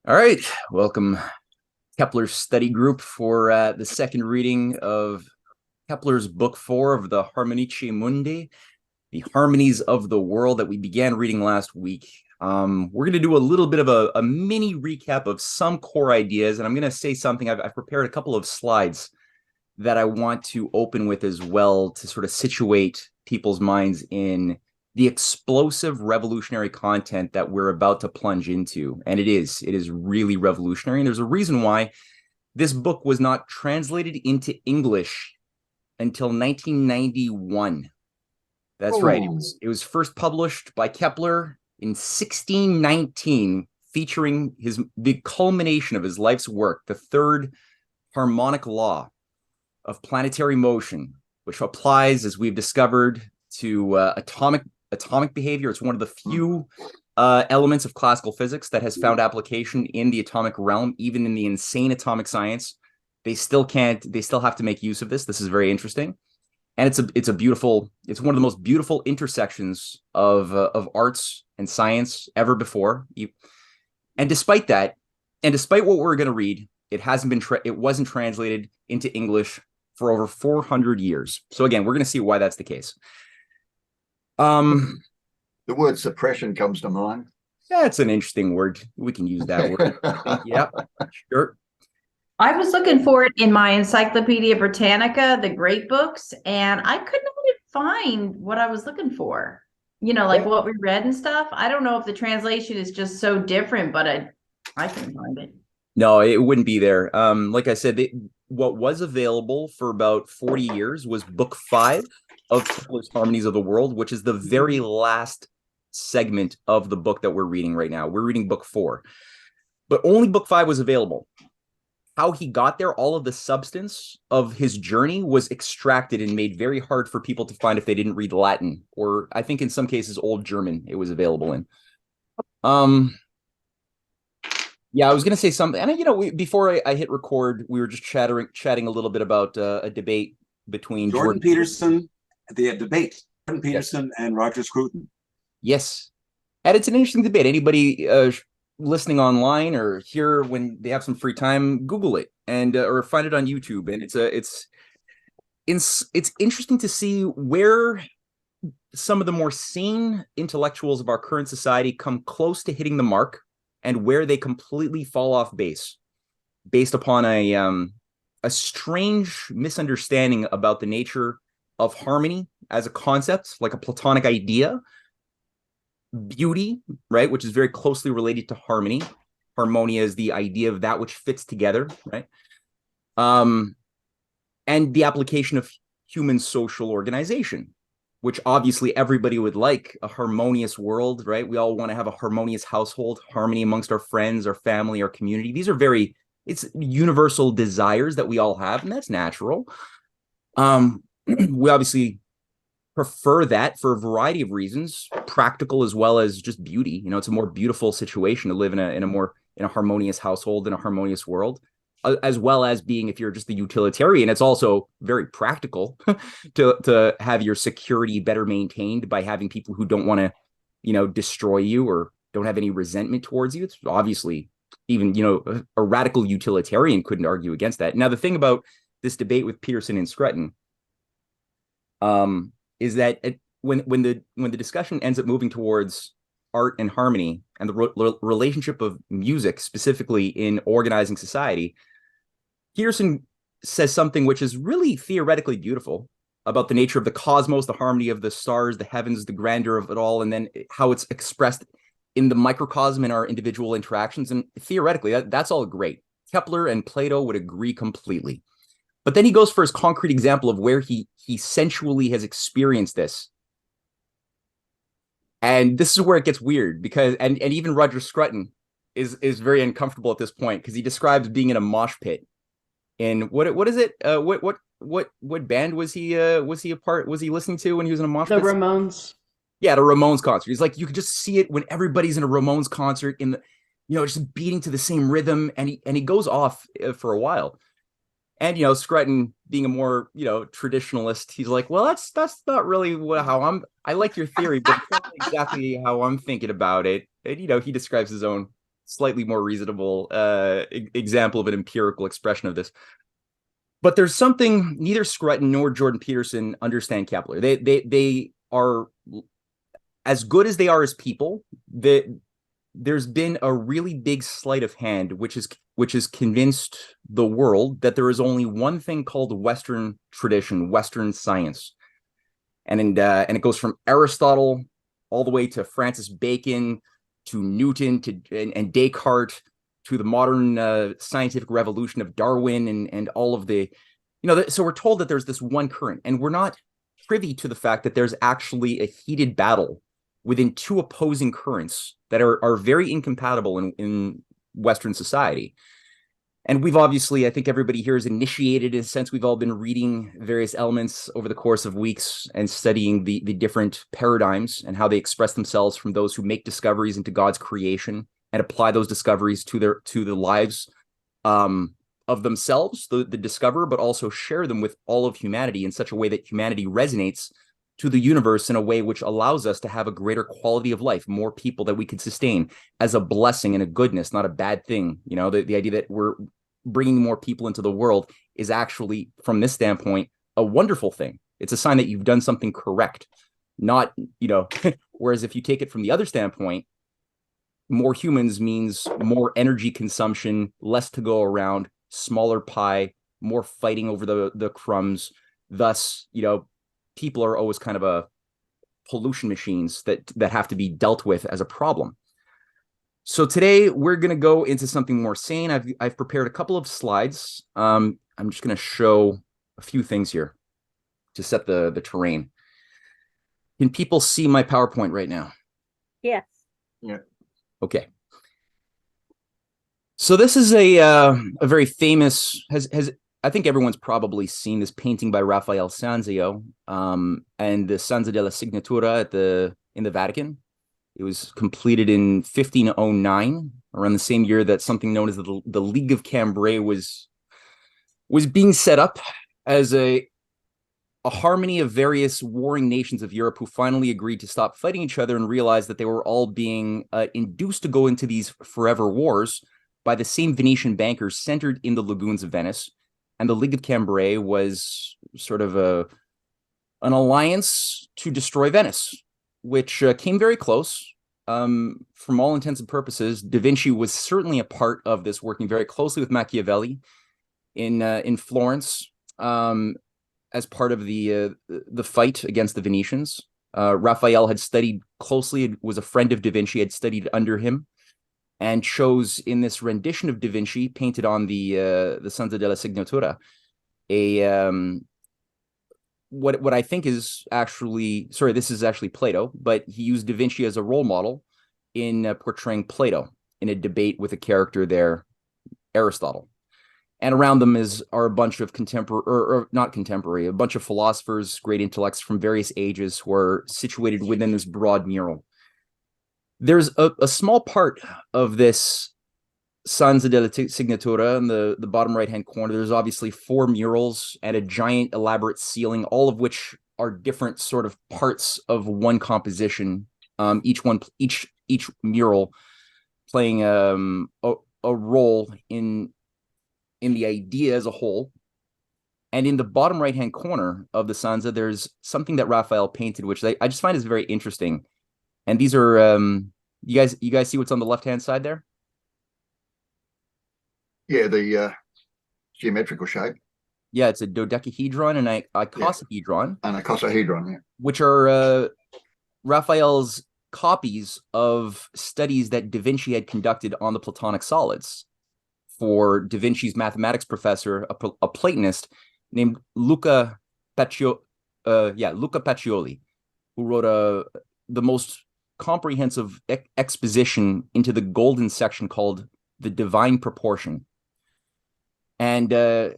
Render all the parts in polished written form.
All right, welcome Kepler's study group for the second reading of Kepler's book 4 of the Harmonici Mundi, the Harmonies of the World that we began reading last week. We're going to do a little bit of a mini recap of some core ideas, and I'm going to say something. I've prepared a couple of slides that I want to open with as well to sort of situate people's minds in the explosive revolutionary content that we're about to plunge into. And it is really revolutionary. And there's a reason why this book was not translated into English until 1991. That's right. It was first published by Kepler in 1619, featuring the culmination of his life's work, the third harmonic law of planetary motion, which applies, as we've discovered, to atomic behavior. It's one of the few elements of classical physics that has found application in the atomic realm. Even in the insane atomic science, they still have to make use of this. This is very interesting. And it's one of the most beautiful intersections of arts and science ever before. And despite that, and despite what we're going to read, it wasn't translated into English for over 400 years. So again, we're going to see why that's the case. The word suppression comes to mind. That's an interesting word. We can use that word. Yeah, sure. I was looking for it in my Encyclopedia Britannica, the great books, and I could not find what I was looking for. What we read and stuff. I don't know if the translation is just so different, but I can find it. No, it wouldn't be there. Like I said, what was available for about 40 years was book 5 of Kepler's Harmonies of the World, which is the very last segment of the book that we're reading right now. We're reading book 4, but only book 5 was available. How he got there, all of the substance of his journey was extracted and made very hard for people to find if they didn't read Latin, or I think in some cases Old German it was available in. Yeah, I was going to say something, and before I hit record, we were just chatting a little bit about a debate between Jordan Peterson. The debate, Jordan Peterson and Roger Scruton. Yes, and it's an interesting debate. Anybody listening online or here when they have some free time, Google it and or find it on YouTube. And it's interesting to see where some of the more sane intellectuals of our current society come close to hitting the mark, and where they completely fall off base, based upon a strange misunderstanding about the nature of harmony as a concept, like a Platonic idea, beauty, right, which is very closely related to harmony. Harmonia is the idea of that which fits together, right? And the application of human social organization, which obviously everybody would like a harmonious world, right? We all want to have a harmonious household, harmony amongst our friends, our family, our community. These are it's universal desires that we all have, and that's natural. We obviously prefer that for a variety of reasons, practical as well as just beauty. It's a more beautiful situation to live in a harmonious household, in a harmonious world, as well as being, if you're just the utilitarian, it's also very practical to have your security better maintained by having people who don't want to, destroy you or don't have any resentment towards you. It's obviously even, a radical utilitarian couldn't argue against that. Now, the thing about this debate with Peterson and Scruton, is that when the discussion ends up moving towards art and harmony and the relationship of music specifically in organizing society, Peterson says something which is really theoretically beautiful about the nature of the cosmos, the harmony of the stars, the heavens, the grandeur of it all, and then how it's expressed in the microcosm in our individual interactions. And theoretically, that's all great. Kepler and Plato would agree completely. But then he goes for his concrete example of where he sensually has experienced this. And this is where it gets weird, because and even Roger Scruton is very uncomfortable at this point, because he describes being in a mosh pit. And what is it? What band was he listening to when he was in a mosh pit? The Ramones. Yeah, the Ramones concert. He's like, you could just see it when everybody's in a Ramones concert in the, just beating to the same rhythm, and he goes off for a while. And, Scruton, being a more, traditionalist, he's like, well, that's not really I like your theory, but it's not exactly how I'm thinking about it. And, he describes his own slightly more reasonable example of an empirical expression of this. But there's something neither Scruton nor Jordan Peterson understand Kepler. They are, as good as they are as people, there's been a really big sleight of hand, which has convinced the world that there is only one thing called Western tradition, Western science, and it goes from Aristotle all the way to Francis Bacon, to Newton, and Descartes, to the modern scientific revolution of Darwin, and all of the, so we're told that there's this one current, and we're not privy to the fact that there's actually a heated battle within two opposing currents that are very incompatible in Western society. And we've obviously, I think everybody here is initiated in a sense. We've all been reading various elements over the course of weeks and studying the different paradigms and how they express themselves from those who make discoveries into God's creation and apply those discoveries to the lives of themselves, the discoverer, but also share them with all of humanity in such a way that humanity resonates to the universe in a way which allows us to have a greater quality of life, more people that we could sustain as a blessing and a goodness, not a bad thing. The idea that we're bringing more people into the world is actually, from this standpoint, a wonderful thing. It's a sign that you've done something correct, not, whereas if you take it from the other standpoint, more humans means more energy consumption, less to go around, smaller pie, more fighting over the crumbs. Thus, people are always kind of a pollution machines that have to be dealt with as a problem. So today we're going to go into something more sane. I've prepared a couple of slides. I'm just going to show a few things here to set the terrain. Can people see my PowerPoint right now? Yes. Yeah. Okay. So this is a very famous, I think everyone's probably seen this painting by Raphael Sanzio, and the Stanza della Signatura in the Vatican. It was completed in 1509, around the same year that something known as the League of Cambrai was being set up as a harmony of various warring nations of Europe who finally agreed to stop fighting each other and realized that they were all being induced to go into these forever wars by the same Venetian bankers centered in the lagoons of Venice. And the League of Cambrai was sort of an alliance to destroy Venice, which came very close. From all intents and purposes, Da Vinci was certainly a part of this, working very closely with Machiavelli in Florence as part of the fight against the Venetians. Raphael had studied closely, was a friend of Da Vinci, had studied under him, and chose in this rendition of Da Vinci, painted on the Stanza della Signatura, what I think is actually, sorry, this is actually Plato, but he used Da Vinci as a role model in portraying Plato in a debate with a character there, Aristotle. And around them are a bunch of a bunch of philosophers, great intellects from various ages who are situated within this broad mural. There's a small part of this Stanza della Signatura in the bottom right-hand corner. There's obviously 4 murals and a giant elaborate ceiling, all of which are different sort of parts of one composition. Each mural playing a role in the idea as a whole. And in the bottom right-hand corner of the Stanza, there's something that Raphael painted, which I just find is very interesting. And these are you guys see what's on the left-hand side there? Yeah, the geometrical shape. Yeah, it's a dodecahedron and a icosahedron. And a icosahedron, yeah. Which are Raphael's copies of studies that Da Vinci had conducted on the Platonic solids for Da Vinci's mathematics professor, a Platonist named Luca Pacioli, who wrote the most comprehensive exposition into the golden section called the Divine Proportion. And Da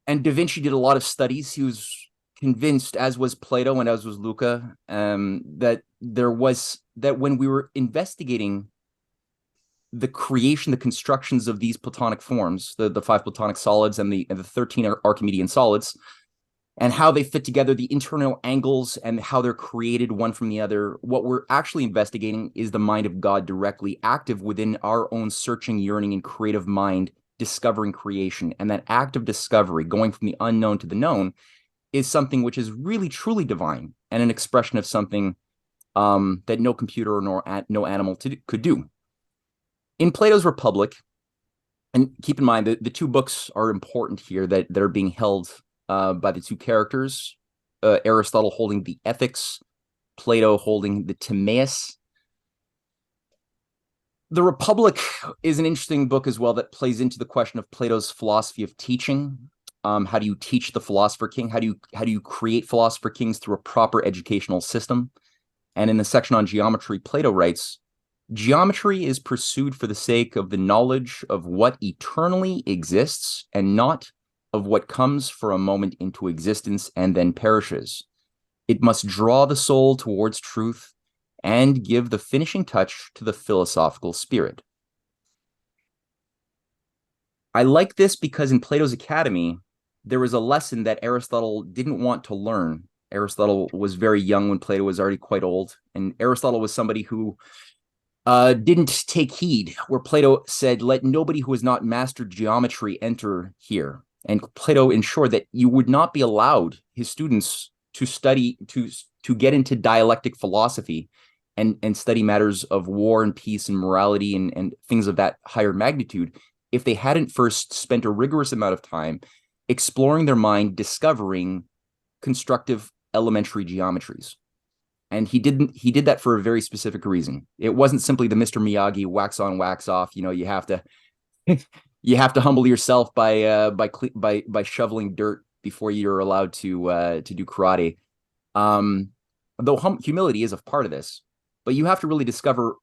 Vinci did a lot of studies. He was convinced, as was Plato and as was Luca, that when we were investigating the creation, the constructions of these Platonic forms, the 5 Platonic solids and the 13 Archimedean solids, and how they fit together, the internal angles and how they're created one from the other. What we're actually investigating is the mind of God directly active within our own searching, yearning, and creative mind, discovering creation. And that act of discovery, going from the unknown to the known, is something which is really, truly divine and an expression of something that no computer or no animal could do. In Plato's Republic, and keep in mind that the two books are important here that are being held by the two characters, Aristotle holding the Ethics, Plato holding the Timaeus. The Republic is an interesting book as well that plays into the question of Plato's philosophy of teaching. How do you teach the philosopher king? How do you create philosopher kings through a proper educational system? And in the section on geometry, Plato writes, geometry is pursued for the sake of the knowledge of what eternally exists and not of what comes for a moment into existence and then perishes. It must draw the soul towards truth and give the finishing touch to the philosophical spirit. I like this because in Plato's Academy, there was a lesson that Aristotle didn't want to learn. Aristotle was very young when Plato was already quite old, and Aristotle was somebody who didn't take heed, where Plato said, let nobody who has not mastered geometry enter here. And Plato ensured that you would not be allowed his students to study, to get into dialectic philosophy and study matters of war and peace and morality and things of that higher magnitude if they hadn't first spent a rigorous amount of time exploring their mind, discovering constructive elementary geometries. And he did that for a very specific reason. It wasn't simply the Mr. Miyagi wax on, wax off. You know, you have to humble yourself by shoveling dirt before you're allowed to do karate. Though humility is a part of this, but you have to really discover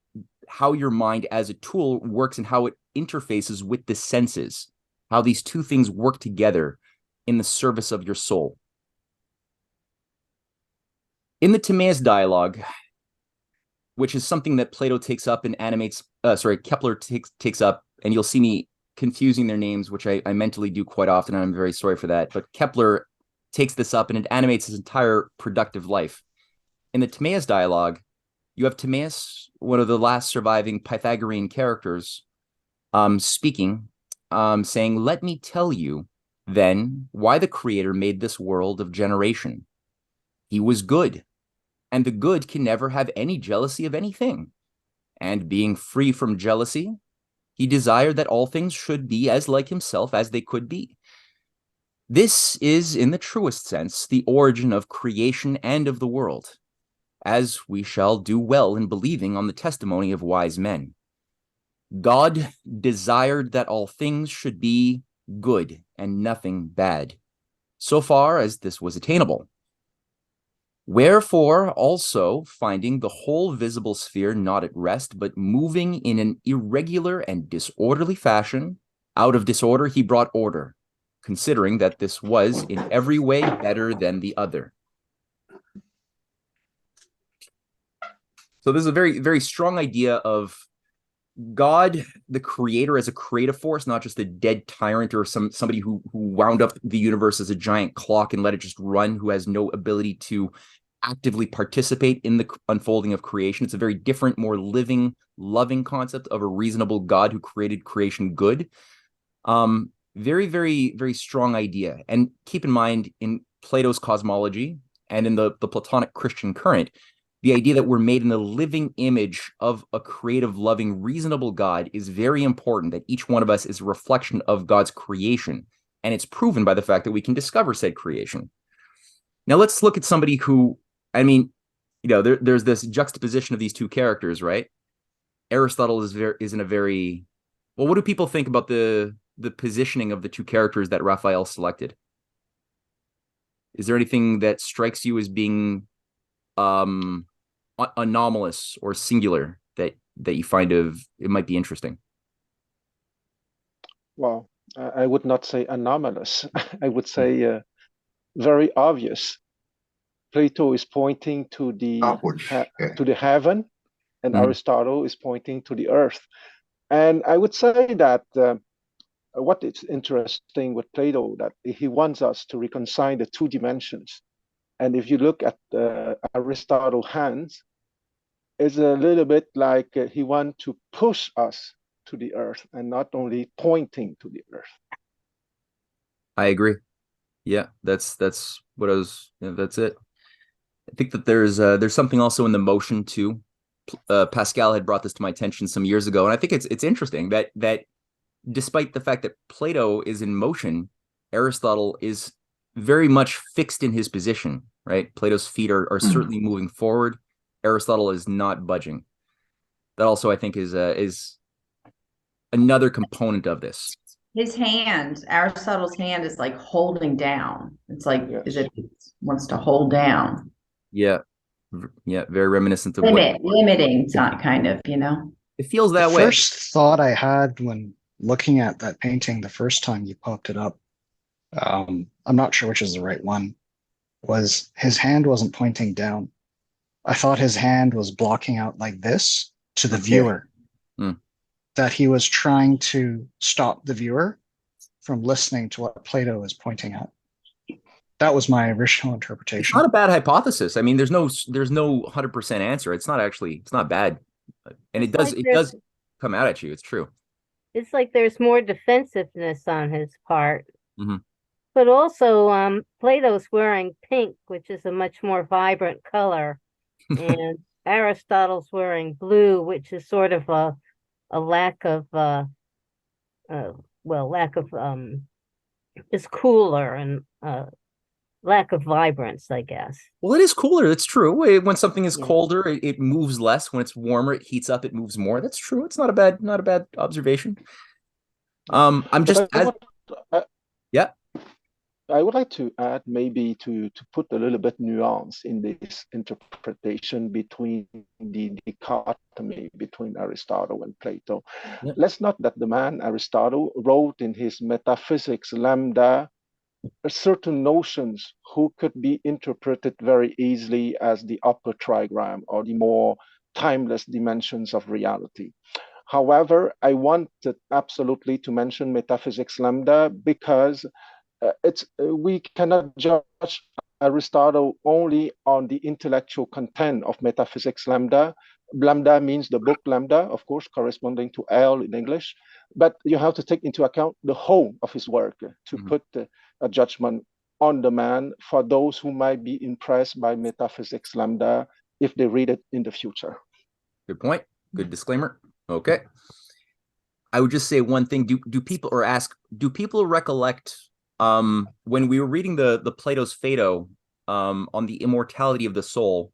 how your mind as a tool works and how it interfaces with the senses, how these two things work together in the service of your soul. In the Timaeus dialogue, which is something that Plato takes up and Kepler takes up, and you'll see me confusing their names, which I mentally do quite often, and I'm very sorry for that. But Kepler takes this up and it animates his entire productive life. In the Timaeus dialogue, you have Timaeus, one of the last surviving Pythagorean characters, speaking, saying, let me tell you, then, why the Creator made this world of generation. He was good, and the good can never have any jealousy of anything. And being free from jealousy, he desired that all things should be as like himself as they could be. This is, in the truest sense, the origin of creation and of the world, as we shall do well in believing on the testimony of wise men. God desired that all things should be good and nothing bad, so far as this was attainable. Wherefore, also, finding the whole visible sphere not at rest, but moving in an irregular and disorderly fashion, out of disorder he brought order, considering that this was in every way better than the other. So this is a very, very strong idea of God, the creator, as a creative force, not just a dead tyrant or somebody who wound up the universe as a giant clock and let it just run, who has no ability to actively participate in the unfolding of creation. It's a very different, more living, loving concept of a reasonable God who created creation good. Very, very, very strong idea. And keep in mind, in Plato's cosmology and in the Platonic Christian current, the idea that we're made in the living image of a creative, loving, reasonable God is very important, that each one of us is a reflection of God's creation. And it's proven by the fact that we can discover said creation. Now let's look at somebody who, there's this juxtaposition of these two characters, right? Aristotle is in a very, well, what do people think about the positioning of the two characters that Raphael selected? Is there anything that strikes you as being anomalous or singular that you find it might be interesting? Well, I would not say anomalous. I would say very obvious. Plato is pointing to the to the heaven, and Aristotle is pointing to the earth. And I would say that what is interesting with Plato, that he wants us to reconcile the two dimensions. And if you look at Aristotle's hands, it's a little bit like he wants to push us to the earth and not only pointing to the earth. I agree. Yeah, that's what I was. That's it. I think that there's something also in the motion too. Pascal had brought this to my attention some years ago, and I think it's interesting that despite the fact that Plato is in motion, Aristotle is very much fixed in his position. Right, Plato's feet are certainly moving forward. Aristotle is not budging. That also, I think, is another component of this. His hand, Aristotle's hand, is like holding down. It's like as if it wants to hold down. Yeah, very reminiscent of limiting, kind of, It feels that way. The first thought I had when looking at that painting the first time you popped it up, I'm not sure which is the right one, was his hand wasn't pointing down. I thought his hand was blocking out like this to the viewer. That he was trying to stop the viewer from listening to what Plato is pointing at. That was my original interpretation. It's not a bad hypothesis. I mean, there's no 100% answer. It's not bad. And it does come out at you. It's true. It's like there's more defensiveness on his part. Mm-hmm. But also, Plato's wearing pink, which is a much more vibrant color. And Aristotle's wearing blue, which is sort of a lack of is cooler and lack of vibrance, I guess. Well, it is cooler. That's true. When something is colder, it moves less. When it's warmer, it heats up. It moves more. That's true. It's not a bad observation. I'm just yeah. I would like to add maybe to put a little bit nuance in this interpretation between the dichotomy between Aristotle and Plato. Yep. Let's note that the man Aristotle wrote in his Metaphysics Lambda certain notions who could be interpreted very easily as the upper trigram or the more timeless dimensions of reality. However, I wanted absolutely to mention Metaphysics Lambda because we cannot judge Aristotle only on the intellectual content of Metaphysics Lambda. Lambda means the book Lambda, of course, corresponding to L in English. But you have to take into account the whole of his work to put a judgment on the man for those who might be impressed by Metaphysics Lambda if they read it in the future. Good point. Good disclaimer. Okay. I would just say one thing. Do people recollect when we were reading the Plato's Phaedo on the immortality of the soul,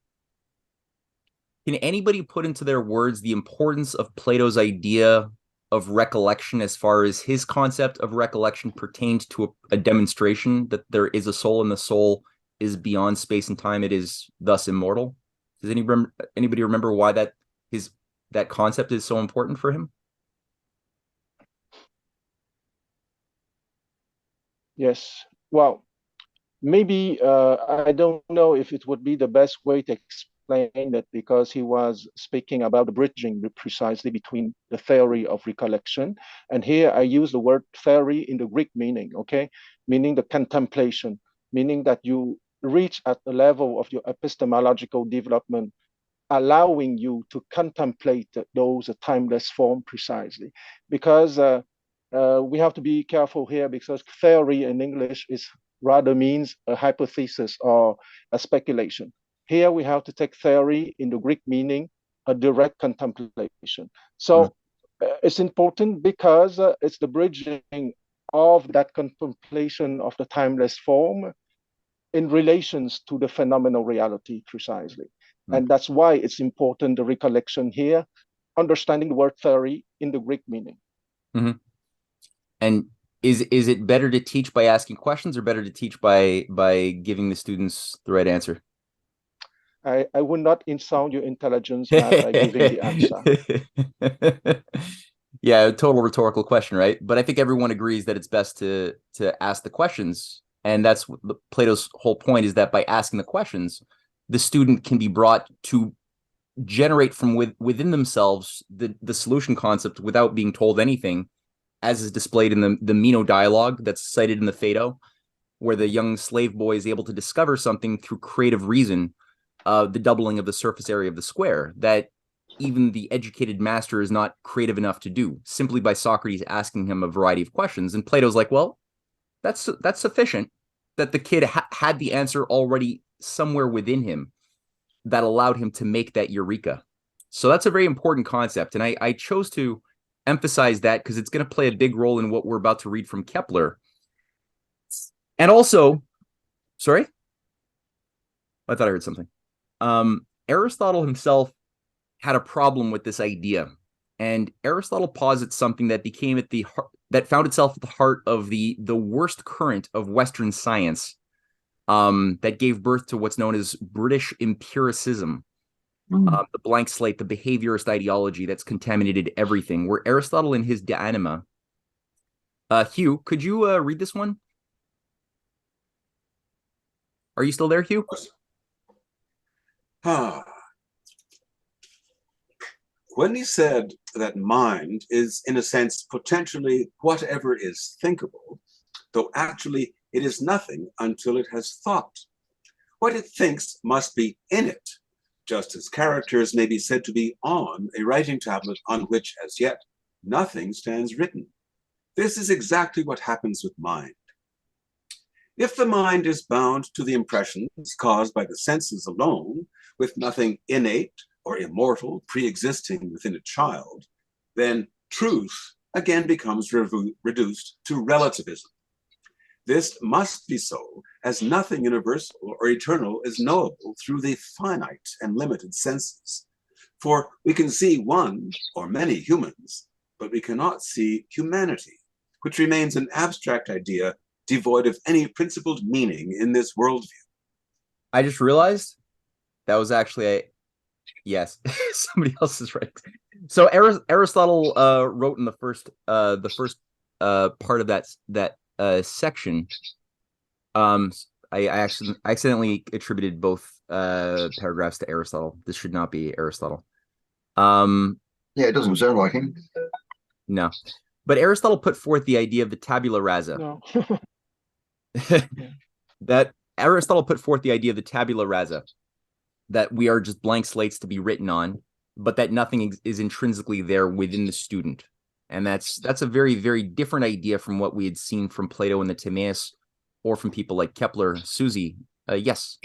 can anybody put into their words the importance of Plato's idea of recollection as far as his concept of recollection pertained to a demonstration that there is a soul and the soul is beyond space and time? It is thus immortal. Does anybody remember why that concept is so important for him? Yes. Well, maybe I don't know if it would be the best way to explain it, because he was speaking about the bridging precisely between the theory of recollection. And here I use the word theory in the Greek meaning, okay? Meaning the contemplation, meaning that you reach at the level of your epistemological development, allowing you to contemplate those timeless form precisely. Because we have to be careful here, because theory in English rather means a hypothesis or a speculation. Here we have to take theory in the Greek meaning, a direct contemplation. So it's important because it's the bridging of that contemplation of the timeless form in relations to the phenomenal reality precisely. And that's why it's important, the recollection here, understanding the word theory in the Greek meaning. Mm-hmm. And is it better to teach by asking questions or better to teach by giving the students the right answer? I would not insult your intelligence by giving the answer. Yeah, a total rhetorical question, right? But I think everyone agrees that it's best to ask the questions. And that's Plato's whole point, is that by asking the questions, the student can be brought to generate from within themselves the solution concept without being told anything. as is displayed in the Meno dialogue that's cited in the Phaedo, where the young slave boy is able to discover something through creative reason, the doubling of the surface area of the square, that even the educated master is not creative enough to do, simply by Socrates asking him a variety of questions. And Plato's like, well, that's sufficient, that the kid had the answer already somewhere within him that allowed him to make that eureka. So that's a very important concept. And I chose to emphasize that because it's going to play a big role in what we're about to read from Kepler. And also, sorry? I thought I heard something. Aristotle himself had a problem with this idea. And Aristotle posits something that became at the heart, that found itself at the heart of the worst current of Western science, that gave birth to what's known as British empiricism, the blank slate, the behaviorist ideology that's contaminated everything, where Aristotle in his De Anima, Hugh, could you read this one? Are you still there, Hugh? When he said that mind is, in a sense, potentially whatever is thinkable, though actually it is nothing until it has thought. What it thinks must be in it, just as characters may be said to be on a writing tablet on which, as yet, nothing stands written. This is exactly what happens with mind. If the mind is bound to the impressions caused by the senses alone, with nothing innate or immortal pre-existing within a child, then truth again becomes reduced to relativism. This must be so, as nothing universal or eternal is knowable through the finite and limited senses. For we can see one or many humans, but we cannot see humanity, which remains an abstract idea devoid of any principled meaning in this worldview. I just realized that was actually a yes. Somebody else is right. So Aristotle wrote in the first part of that section. I accidentally attributed both paragraphs to Aristotle. This should not be Aristotle. Yeah, it doesn't sound like him. No, but Aristotle put forth the idea of the tabula rasa. No. That Aristotle put forth the idea of the tabula rasa, that we are just blank slates to be written on, but that nothing is intrinsically there within the student. And that's a very, very different idea from what we had seen from Plato and the Timaeus, or from people like Kepler. Susie, yes.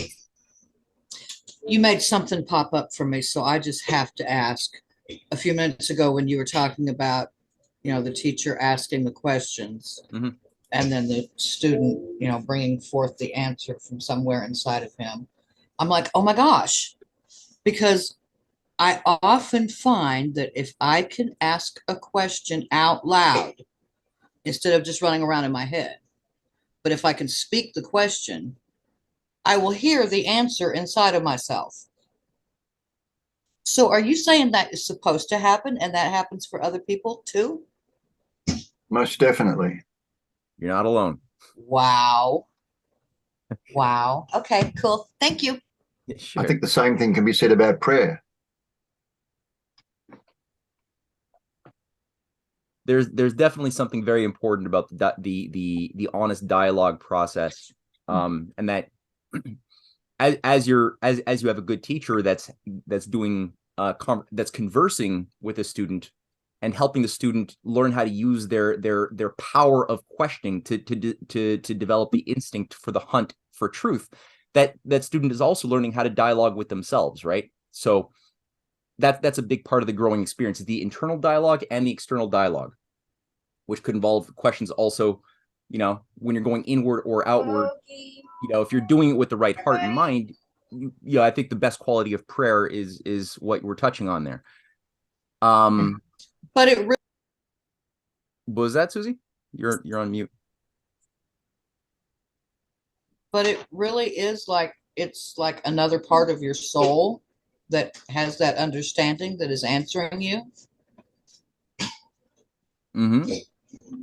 You made something pop up for me, so I just have to ask. A few minutes ago, when you were talking about, the teacher asking the questions, and then the student, bringing forth the answer from somewhere inside of him, I'm like, oh my gosh, because I often find that if I can ask a question out loud instead of just running around in my head, but if I can speak the question, I will hear the answer inside of myself. So are you saying that is supposed to happen and that happens for other people too? Most definitely. You're not alone. Wow. Wow. Okay, cool. Thank you. Yeah, sure. I think the same thing can be said about prayer. There's definitely something very important about the honest dialogue process, and that as you have a good teacher that's doing that's conversing with a student and helping the student learn how to use their power of questioning to develop the instinct for the hunt for truth, that student is also learning how to dialogue with themselves, right? So that's a big part of the growing experience, is the internal dialogue and the external dialogue, which could involve questions also, when you're going inward or outward. If you're doing it with the right heart and mind, I think the best quality of prayer is what we're touching on there. But it really, Was that Susie? You're on mute. but it really is like, it's like another part of your soul that has that understanding that is answering you.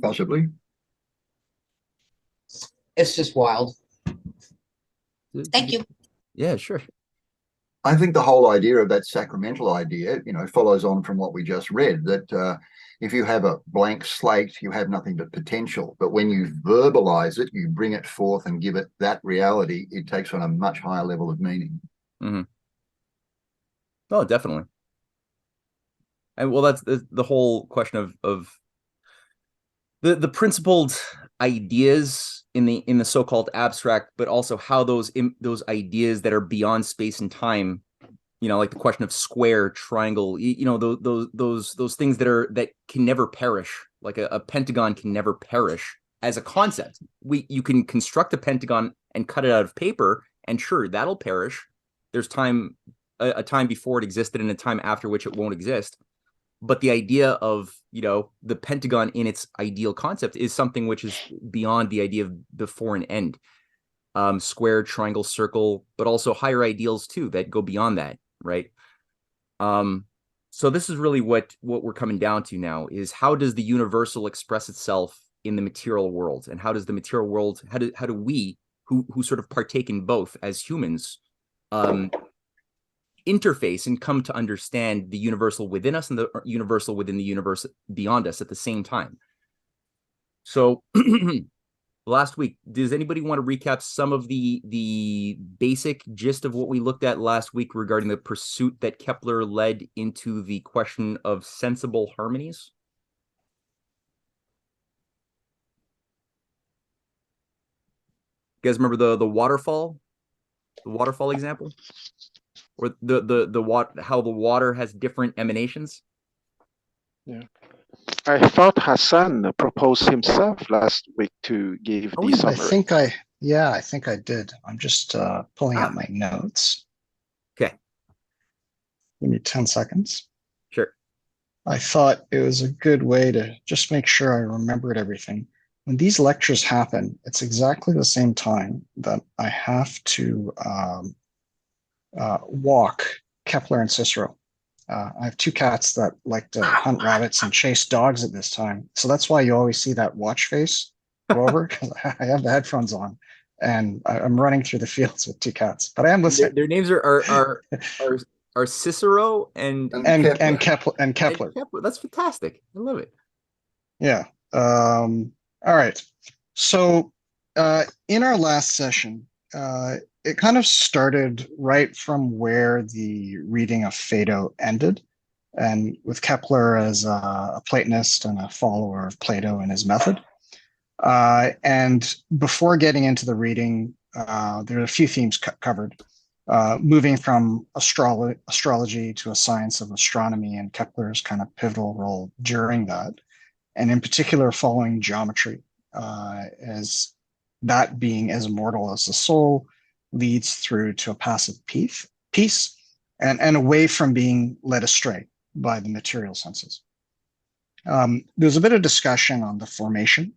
Possibly. It's just wild. Thank you. Yeah, sure. I think the whole idea of that sacramental idea, follows on from what we just read, that if you have a blank slate, you have nothing but potential. But when you verbalize it, you bring it forth and give it that reality, it takes on a much higher level of meaning. Mm-hmm. Oh, definitely. And well, that's the whole question of the principled ideas in the so-called abstract, but also how those ideas that are beyond space and time, like the question of square, triangle, those things that can never perish, like a pentagon can never perish as a concept. You can construct a pentagon and cut it out of paper, and sure, that'll perish. There's a time before it existed and a time after which it won't exist. But the idea of, the pentagon in its ideal concept is something which is beyond the idea of before and end. Square, triangle, circle, but also higher ideals too that go beyond that, right? So this is really what we're coming down to now, is how does the universal express itself in the material world, and how does the material world, how do we who sort of partake in both as humans interface and come to understand the universal within us and the universal within the universe beyond us at the same time. So last week, does anybody want to recap some of the basic gist of what we looked at last week regarding the pursuit that Kepler led into the question of sensible harmonies? You guys remember the waterfall example? Or the water, how the water has different emanations? Yeah. I thought Hassan proposed himself last week to give the summary. I think I did. I'm just pulling up my notes. Okay. Give me 10 seconds. Sure. I thought it was a good way to just make sure I remembered everything. When these lectures happen, it's exactly the same time that I have to walk Kepler and Cicero. I have two cats that like to hunt rabbits and chase dogs at this time. So that's why you always see that watch face go over, because I have the headphones on and I'm running through the fields with two cats. But I am listening. Their names are Cicero and Kepler. And Kepler. That's fantastic. I love it. Yeah. All right. So in our last session, it kind of started right from where the reading of Phaedo ended, and with Kepler as a Platonist and a follower of Plato and his method. And before getting into the reading, there are a few themes covered, moving from astrology to a science of astronomy and Kepler's kind of pivotal role during that, and in particular following geometry, as that being as immortal as the soul, leads through to a passive peace and away from being led astray by the material senses. There's a bit of discussion on the formation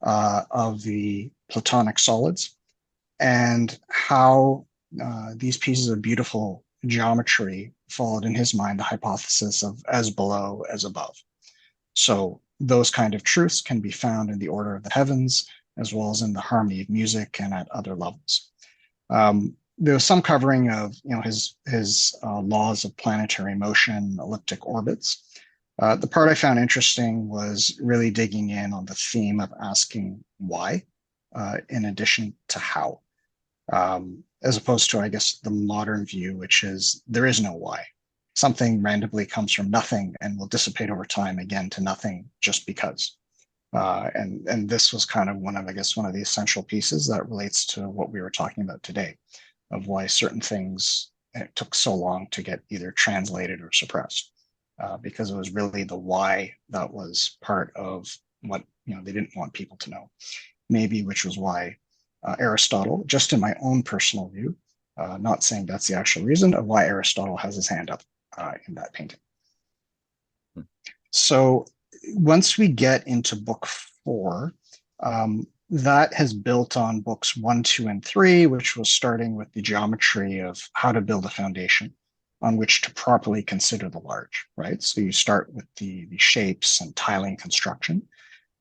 of the Platonic solids and how these pieces of beautiful geometry followed in his mind the hypothesis of as below as above. So those kind of truths can be found in the order of the heavens, as well as in the harmony of music and at other levels. There was some covering of his laws of planetary motion, elliptic orbits. The part I found interesting was really digging in on the theme of asking why, in addition to how, as opposed to, I guess, the modern view, which is there is no why. Something randomly comes from nothing and will dissipate over time again to nothing just because. And this was kind of one of the essential pieces that relates to what we were talking about today, of why certain things took so long to get either translated or suppressed, because it was really the why that was part of what they didn't want people to know, maybe, which was why Aristotle, just in my own personal view, not saying that's the actual reason of why Aristotle has his hand up in that painting. So once we get into book 4, that has built on books 1, 2, and 3, which was starting with the geometry of how to build a foundation on which to properly consider the large, right? So you start with the shapes and tiling construction,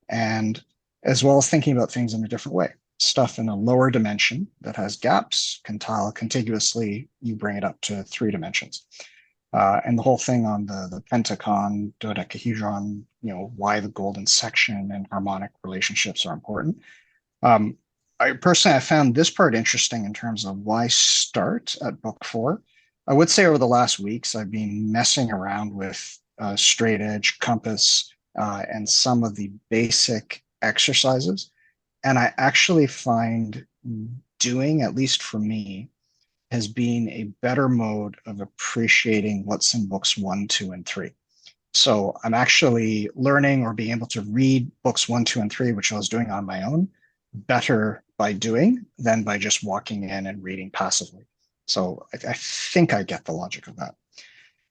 and as well as thinking about things in a different way. stuff in a lower dimension that has gaps can tile contiguously, you bring it up to 3 dimensions. And the whole thing on the pentagon, dodecahedron, why the golden section and harmonic relationships are important. I personally, I found this part interesting in terms of why start at book 4. I would say over the last weeks, I've been messing around with straight edge, compass, and some of the basic exercises. And I actually find doing, at least for me, has been a better mode of appreciating what's in books 1, 2, and 3. So I'm actually learning or being able to read books 1, 2, and 3, which I was doing on my own, better by doing than by just walking in and reading passively. So I think I get the logic of that.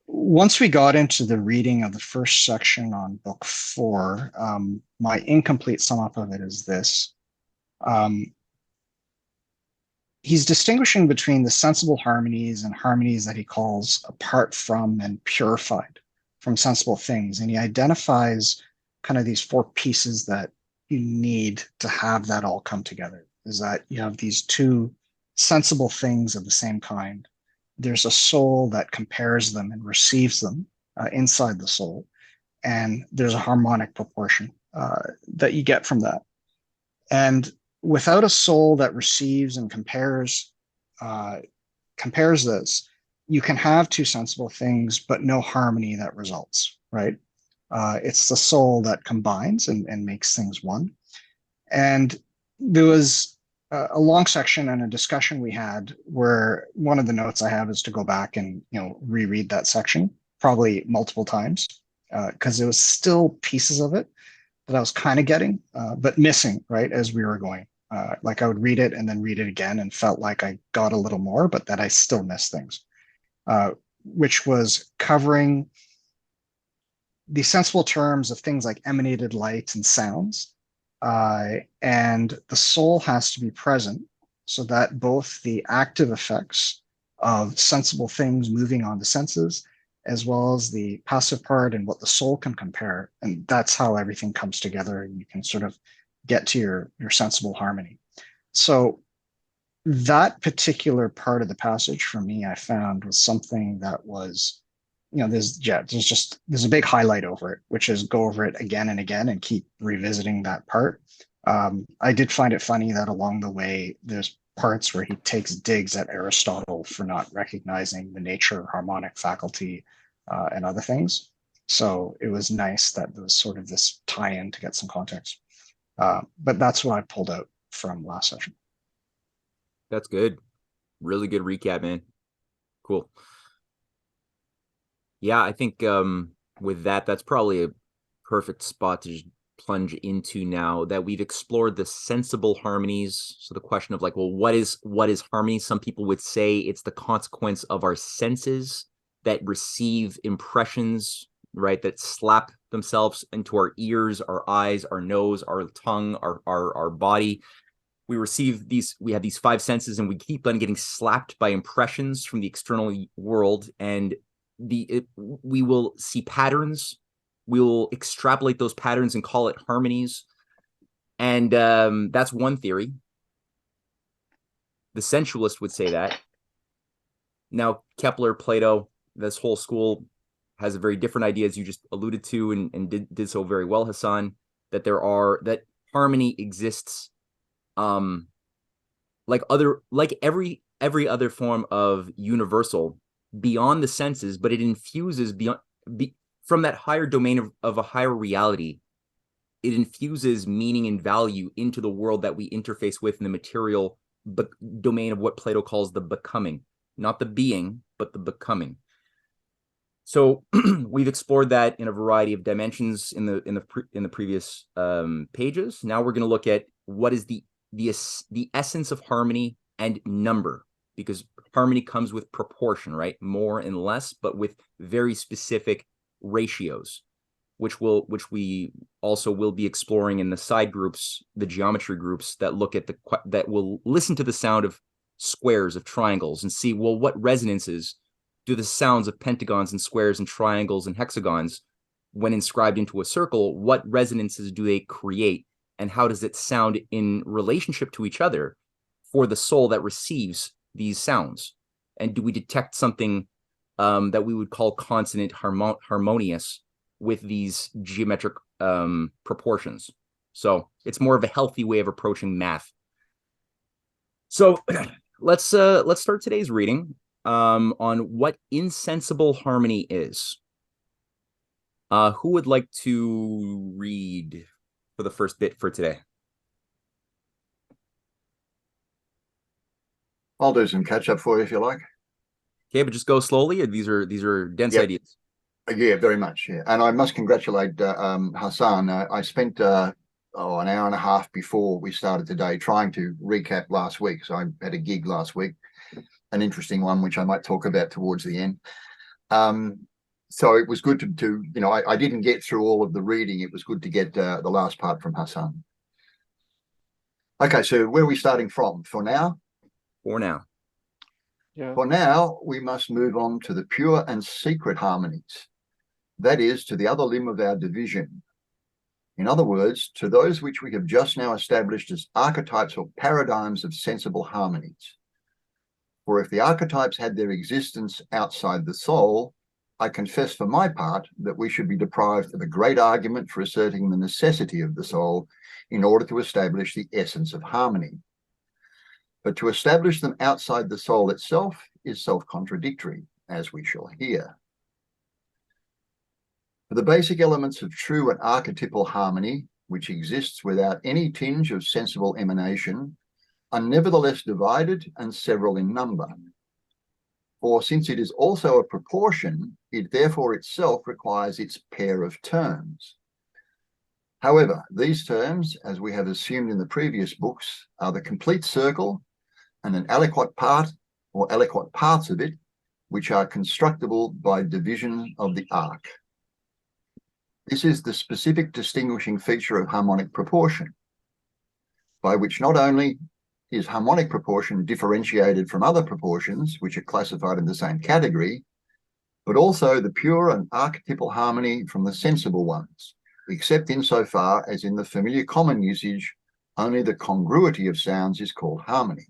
Once we got into the reading of the first section on book 4, my incomplete sum up of it is this. He's distinguishing between the sensible harmonies and harmonies that he calls apart from and purified from sensible things. And he identifies kind of these 4 pieces that you need to have that all come together. Is that you have these 2 sensible things of the same kind. There's a soul that compares them and receives them inside the soul. And there's a harmonic proportion that you get from that. And without a soul that receives and compares this, you can have 2 sensible things, but no harmony that results, right? It's the soul that combines and makes things one. And there was a long section and a discussion we had where one of the notes I have is to go back and reread that section probably multiple times because there was still pieces of it that I was kind of getting, but missing, right, as we were going. Like I would read it and then read it again and felt like I got a little more, but that I still missed things, which was covering the sensible terms of things like emanated light and sounds. And the soul has to be present so that both the active effects of sensible things moving on the senses, as well as the passive part and what the soul can compare. And that's how everything comes together and you can sort of get to your sensible harmony. So that particular part of the passage for me, I found was something that was, there's a big highlight over it, which is go over it again and again and keep revisiting that part. I did find it funny that along the way, there's parts where he takes digs at Aristotle for not recognizing the nature, harmonic faculty, and other things. So it was nice that there was sort of this tie-in to get some context. But that's what I pulled out from last session. That's good. Really good recap, man. Cool. Yeah, I think with that's probably a perfect spot to plunge into now that we've explored the sensible harmonies. So the question of like, well, what is harmony? Some people would say it's the consequence of our senses that receive impressions, right, that slap themselves into our ears, our eyes, our nose, our tongue, our body. We have these 5 senses and we keep on getting slapped by impressions from the external world, and we will see patterns. We will extrapolate those patterns and call it harmonies. And that's one theory. The sensualist would say that. Now, Kepler, Plato, this whole school has a very different idea, as you just alluded to and did so very well, Hassan, that harmony exists like every other form of universal beyond the senses, but it infuses from that higher domain of a higher reality. It infuses meaning and value into the world that we interface with in the material domain of what Plato calls the becoming, not the being, but the becoming. So we've explored that in a variety of dimensions in the previous pages. Now we're going to look at what is the essence of harmony and number, because harmony comes with proportion, right? More and less, but with very specific ratios, which we also will be exploring in the side groups, the geometry groups that look at that will listen to the sound of squares, of triangles, and see, well, what resonances do the sounds of pentagons and squares and triangles and hexagons, when inscribed into a circle, what resonances do they create and how does it sound in relationship to each other for the soul that receives these sounds? And do we detect something that we would call consonant harmonious with these geometric proportions? So it's more of a healthy way of approaching math. So let's start today's reading on what insensible harmony is. Who would like to read for the first bit for today? I'll do some catch up for you if you like. Okay, but just go slowly. These are dense ideas. Yeah, very much. Yeah, and I must congratulate Hassan. I spent an hour and a half before we started today trying to recap last week. So I had a gig last week, an interesting one, which I might talk about towards the end. So it was good to I didn't get through all of the reading. It was good to get the last part from Hassan. Okay, so where are we starting from for now? For now. Yeah. For now, we must move on to the pure and secret harmonies. That is, to the other limb of our division. In other words, to those which we have just now established as archetypes or paradigms of sensible harmonies. For if the archetypes had their existence outside the soul, I confess for my part that we should be deprived of a great argument for asserting the necessity of the soul in order to establish the essence of harmony. But to establish them outside the soul itself is self-contradictory, as we shall hear. For the basic elements of true and archetypal harmony, which exists without any tinge of sensible emanation, are nevertheless divided and several in number. For since it is also a proportion, it therefore itself requires its pair of terms. However, these terms, as we have assumed in the previous books, are the complete circle and an aliquot part or aliquot parts of it, which are constructible by division of the arc. This is the specific distinguishing feature of harmonic proportion, by which not only is harmonic proportion differentiated from other proportions, which are classified in the same category, but also the pure and archetypal harmony from the sensible ones, except insofar as in the familiar common usage, only the congruity of sounds is called harmony.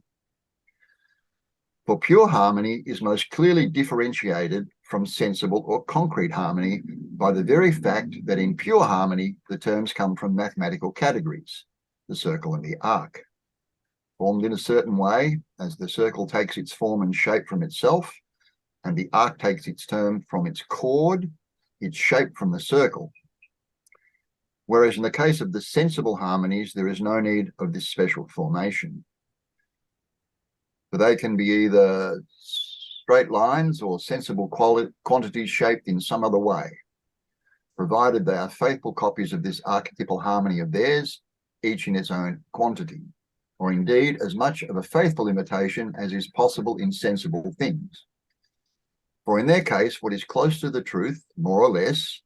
For pure harmony is most clearly differentiated from sensible or concrete harmony by the very fact that in pure harmony, the terms come from mathematical categories, the circle and the arc, formed in a certain way as the circle takes its form and shape from itself, and the arc takes its term from its chord, its shape from the circle. Whereas in the case of the sensible harmonies, there is no need of this special formation. For they can be either straight lines or sensible quantities shaped in some other way, provided they are faithful copies of this archetypal harmony of theirs, each in its own quantity, or indeed as much of a faithful imitation as is possible in sensible things. For in their case, what is close to the truth, more or less,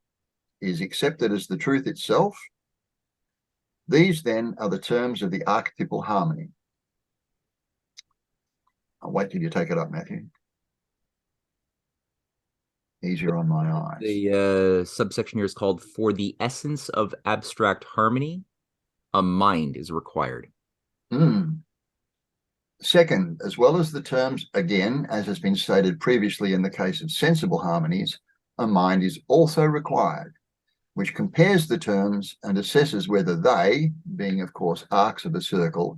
is accepted as the truth itself. These then are the terms of the archetypal harmony. I'll wait till you take it up, Matthew. Easier on my eyes. The subsection here is called, for the essence of abstract harmony, a mind is required. Second, as well as the terms, again, as has been stated previously in the case of sensible harmonies, a mind is also required, which compares the terms and assesses whether they, being of course arcs of a circle,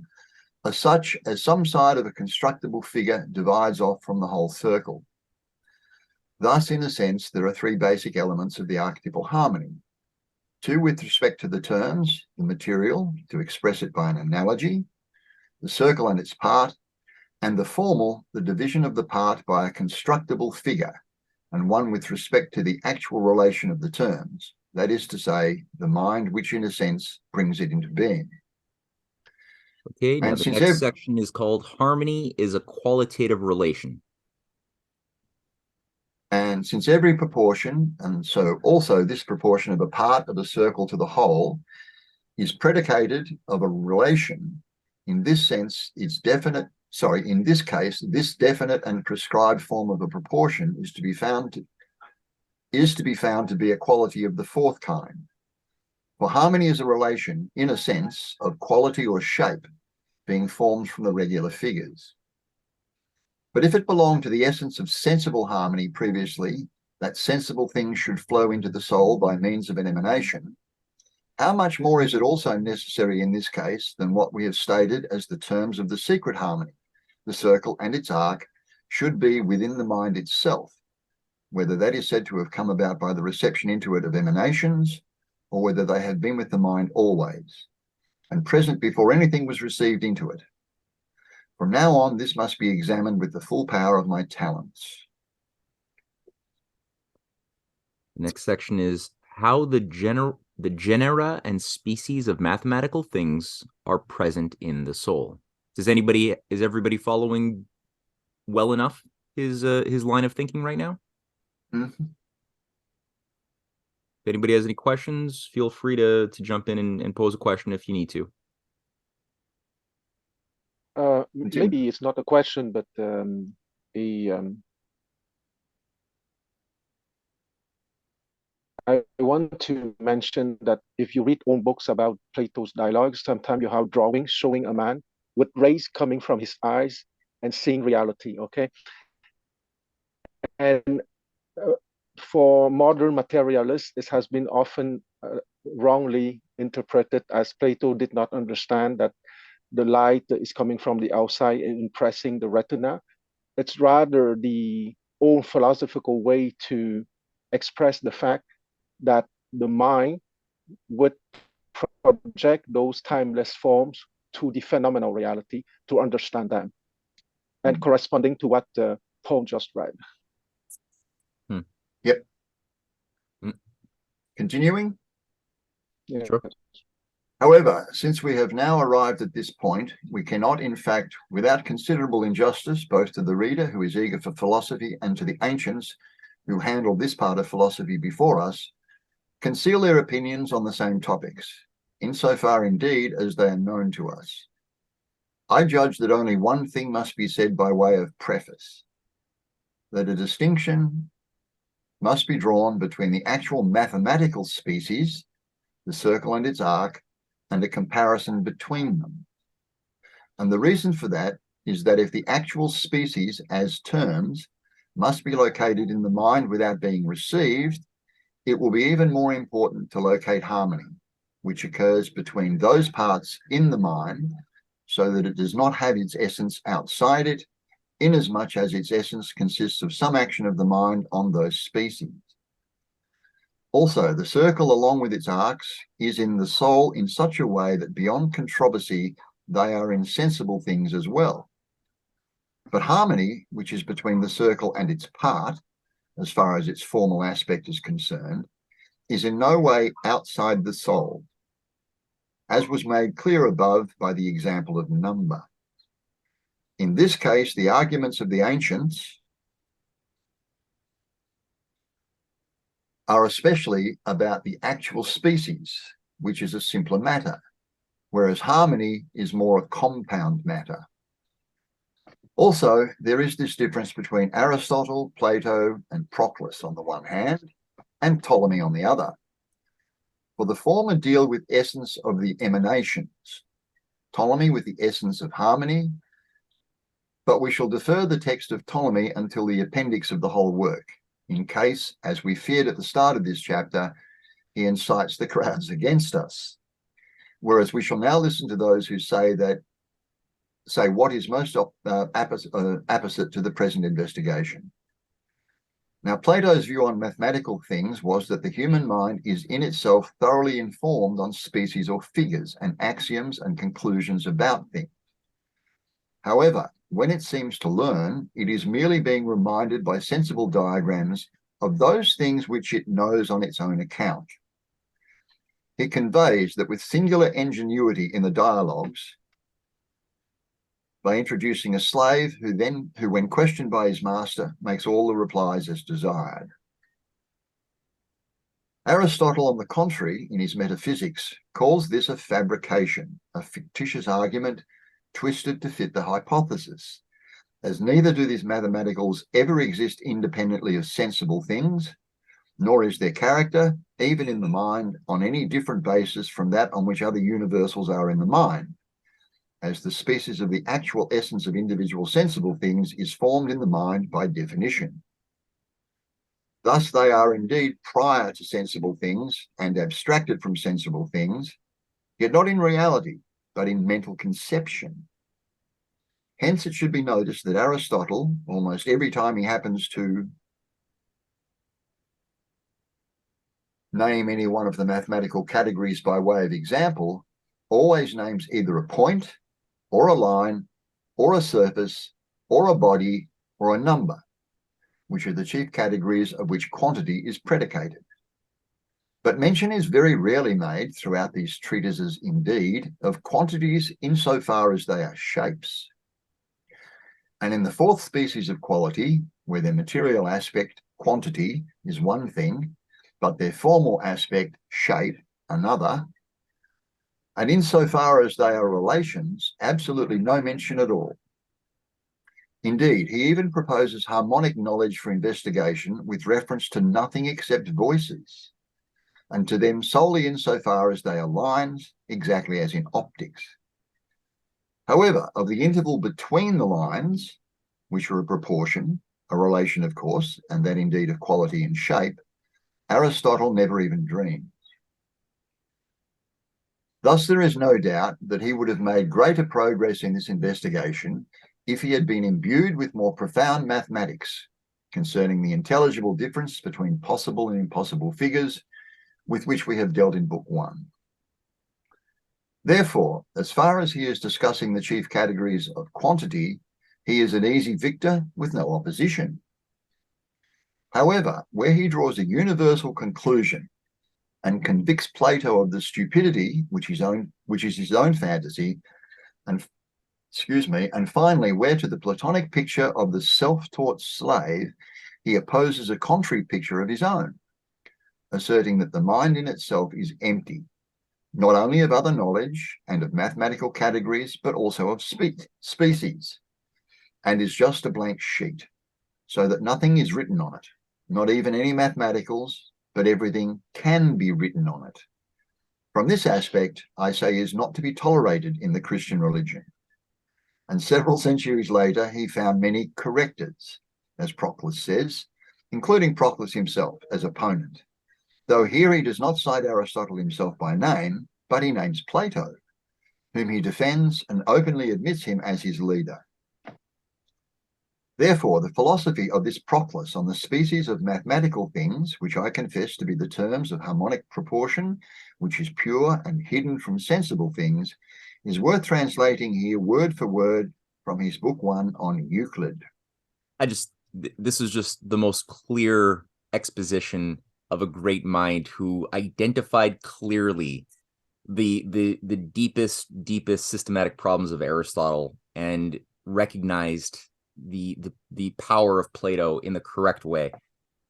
are such as some side of a constructible figure divides off from the whole circle. Thus, in a sense, there are three basic elements of the archetypal harmony. Two with respect to the terms, the material, to express it by an analogy, the circle and its part, and the formal, the division of the part by a constructible figure, and one with respect to the actual relation of the terms, that is to say, the mind which in a sense brings it into being. Okay, now the next section is called Harmony is a Qualitative Relation. And since every proportion, and so also this proportion of a part of a circle to the whole, is predicated of a relation, in this sense, in this case, this definite and prescribed form of a proportion is to be found to be a quality of the fourth kind. For harmony is a relation, in a sense, of quality or shape being formed from the regular figures. But if it belonged to the essence of sensible harmony previously, that sensible things should flow into the soul by means of an emanation, how much more is it also necessary in this case than what we have stated as the terms of the secret harmony? The circle and its arc should be within the mind itself, whether that is said to have come about by the reception into it of emanations, or whether they have been with the mind always, and present before anything was received into it. From now on, this must be examined with the full power of my talents. The next section is how the genera and species of mathematical things are present in the soul. Is everybody following well enough his line of thinking right now? Mm-hmm. If anybody has any questions, feel free to jump in and pose a question if you need to. Maybe it's not a question, but I want to mention that if you read all books about Plato's dialogues, sometimes you have drawings showing a man with rays coming from his eyes and seeing reality, okay? And for modern materialists, this has been often wrongly interpreted as Plato did not understand that the light is coming from the outside and impressing the retina. It's rather the old philosophical way to express the fact that the mind would project those timeless forms to the phenomenal reality to understand them, and corresponding to what Paul just read. Yep. Continuing? Yeah. Sure. However, since we have now arrived at this point, we cannot, in fact, without considerable injustice, both to the reader who is eager for philosophy and to the ancients who handled this part of philosophy before us, conceal their opinions on the same topics, insofar indeed as they are known to us. I judge that only one thing must be said by way of preface, that a distinction must be drawn between the actual mathematical species, the circle and its arc, and a comparison between them. And the reason for that is that if the actual species as terms must be located in the mind without being received, it will be even more important to locate harmony, which occurs between those parts in the mind, so that it does not have its essence outside it, inasmuch as its essence consists of some action of the mind on those species. Also, the circle, along with its arcs, is in the soul in such a way that beyond controversy, they are insensible things as well. But harmony, which is between the circle and its part, as far as its formal aspect is concerned, is in no way outside the soul, as was made clear above by the example of number. In this case, the arguments of the ancients are especially about the actual species, which is a simpler matter, whereas harmony is more a compound matter. Also, there is this difference between Aristotle, Plato, and Proclus on the one hand, and Ptolemy on the other. For the former deal with essence of the emanations, Ptolemy with the essence of harmony, but we shall defer the text of Ptolemy until the appendix of the whole work, in case, as we feared at the start of this chapter, he incites the crowds against us. Whereas we shall now listen to those who say what is most opposite to the present investigation. Now, Plato's view on mathematical things was that the human mind is in itself thoroughly informed on species or figures and axioms and conclusions about things. However, when it seems to learn, it is merely being reminded by sensible diagrams of those things which it knows on its own account. It conveys that with singular ingenuity in the dialogues, by introducing a slave who, when questioned by his master, makes all the replies as desired. Aristotle, on the contrary, in his metaphysics, calls this a fabrication, a fictitious argument twisted to fit the hypothesis, as neither do these mathematicals ever exist independently of sensible things, nor is their character, even in the mind, on any different basis from that on which other universals are in the mind, as the species of the actual essence of individual sensible things is formed in the mind by definition. Thus they are indeed prior to sensible things and abstracted from sensible things, yet not in reality, but in mental conception. Hence it should be noticed that Aristotle, almost every time he happens to name any one of the mathematical categories by way of example, always names either a point, or a line, or a surface, or a body, or a number, which are the chief categories of which quantity is predicated. But mention is very rarely made throughout these treatises indeed of quantities insofar as they are shapes. And in the fourth species of quality, where their material aspect, quantity, is one thing, but their formal aspect, shape, another, and insofar as they are relations, absolutely no mention at all. Indeed, he even proposes harmonic knowledge for investigation with reference to nothing except voices, and to them solely insofar as they are lines, exactly as in optics. However, of the interval between the lines, which are a proportion, a relation of course, and that indeed of quality and shape, Aristotle never even dreamed. Thus there is no doubt that he would have made greater progress in this investigation if he had been imbued with more profound mathematics concerning the intelligible difference between possible and impossible figures with which we have dealt in Book 1. Therefore, as far as he is discussing the chief categories of quantity, he is an easy victor with no opposition. However, where he draws a universal conclusion and convicts Plato of the stupidity which is his own fantasy, and finally, where to the Platonic picture of the self-taught slave, he opposes a contrary picture of his own, asserting that the mind in itself is empty, not only of other knowledge and of mathematical categories, but also of species, and is just a blank sheet, so that nothing is written on it, not even any mathematicals, but everything can be written on it. From this aspect, I say, is not to be tolerated in the Christian religion. And several centuries later, he found many correctors, as Proclus says, including Proclus himself as opponent, though here he does not cite Aristotle himself by name, but he names Plato, whom he defends and openly admits him as his leader. Therefore, the philosophy of this Proclus on the species of mathematical things, which I confess to be the terms of harmonic proportion, which is pure and hidden from sensible things, is worth translating here word for word from his Book 1 on Euclid. This is just the most clear exposition of a great mind who identified clearly the deepest systematic problems of Aristotle and recognized the power of Plato in the correct way.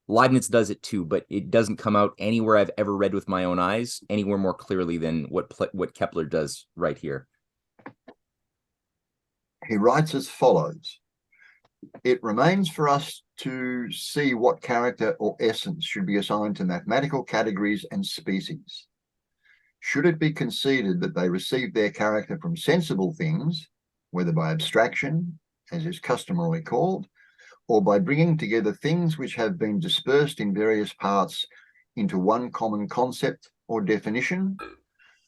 Leibniz does it too, but it doesn't come out anywhere I've ever read with my own eyes anywhere more clearly than what Kepler does right here. He writes as follows: "It remains for us to see what character or essence should be assigned to mathematical categories and species. Should it be conceded that they receive their character from sensible things, whether by abstraction, as is customarily called, or by bringing together things which have been dispersed in various parts into one common concept or definition,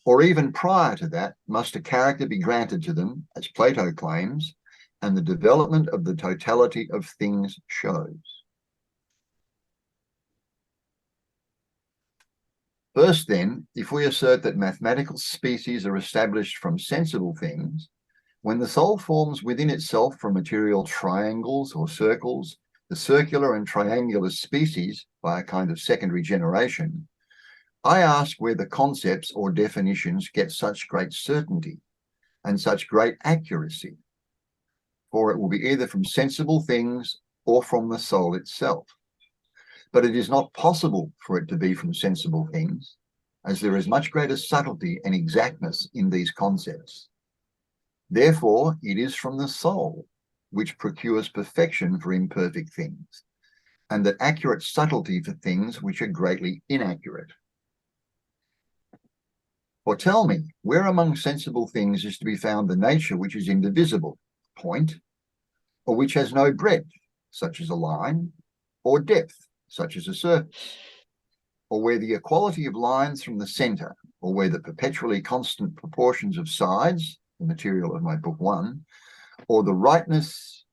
or even prior to that, must a character be granted to them, as Plato claims, and the development of the totality of things shows." First then, if we assert that mathematical species are established from sensible things, when the soul forms within itself from material triangles or circles, the circular and triangular species by a kind of secondary generation, I ask where the concepts or definitions get such great certainty and such great accuracy, for it will be either from sensible things or from the soul itself. But it is not possible for it to be from sensible things, as there is much greater subtlety and exactness in these concepts. Therefore, it is from the soul, which procures perfection for imperfect things, and that accurate subtlety for things which are greatly inaccurate, Or tell me, where among sensible things is to be found the nature which is indivisible, point, or which has no breadth, such as a line, or depth, such as a surface, or where the equality of lines from the centre, or where the perpetually constant proportions of sides, the material of my book 1, or the rightness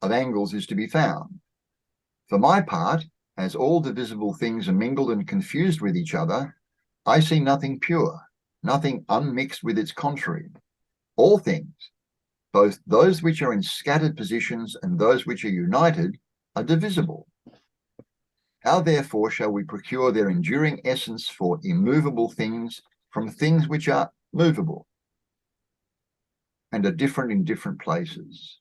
of angles is to be found. For my part, as all divisible things are mingled and confused with each other, I see nothing pure, nothing unmixed with its contrary. All things, both those which are in scattered positions and those which are united, are divisible. How therefore shall we procure their enduring essence for immovable things from things which are movable and are different in different places?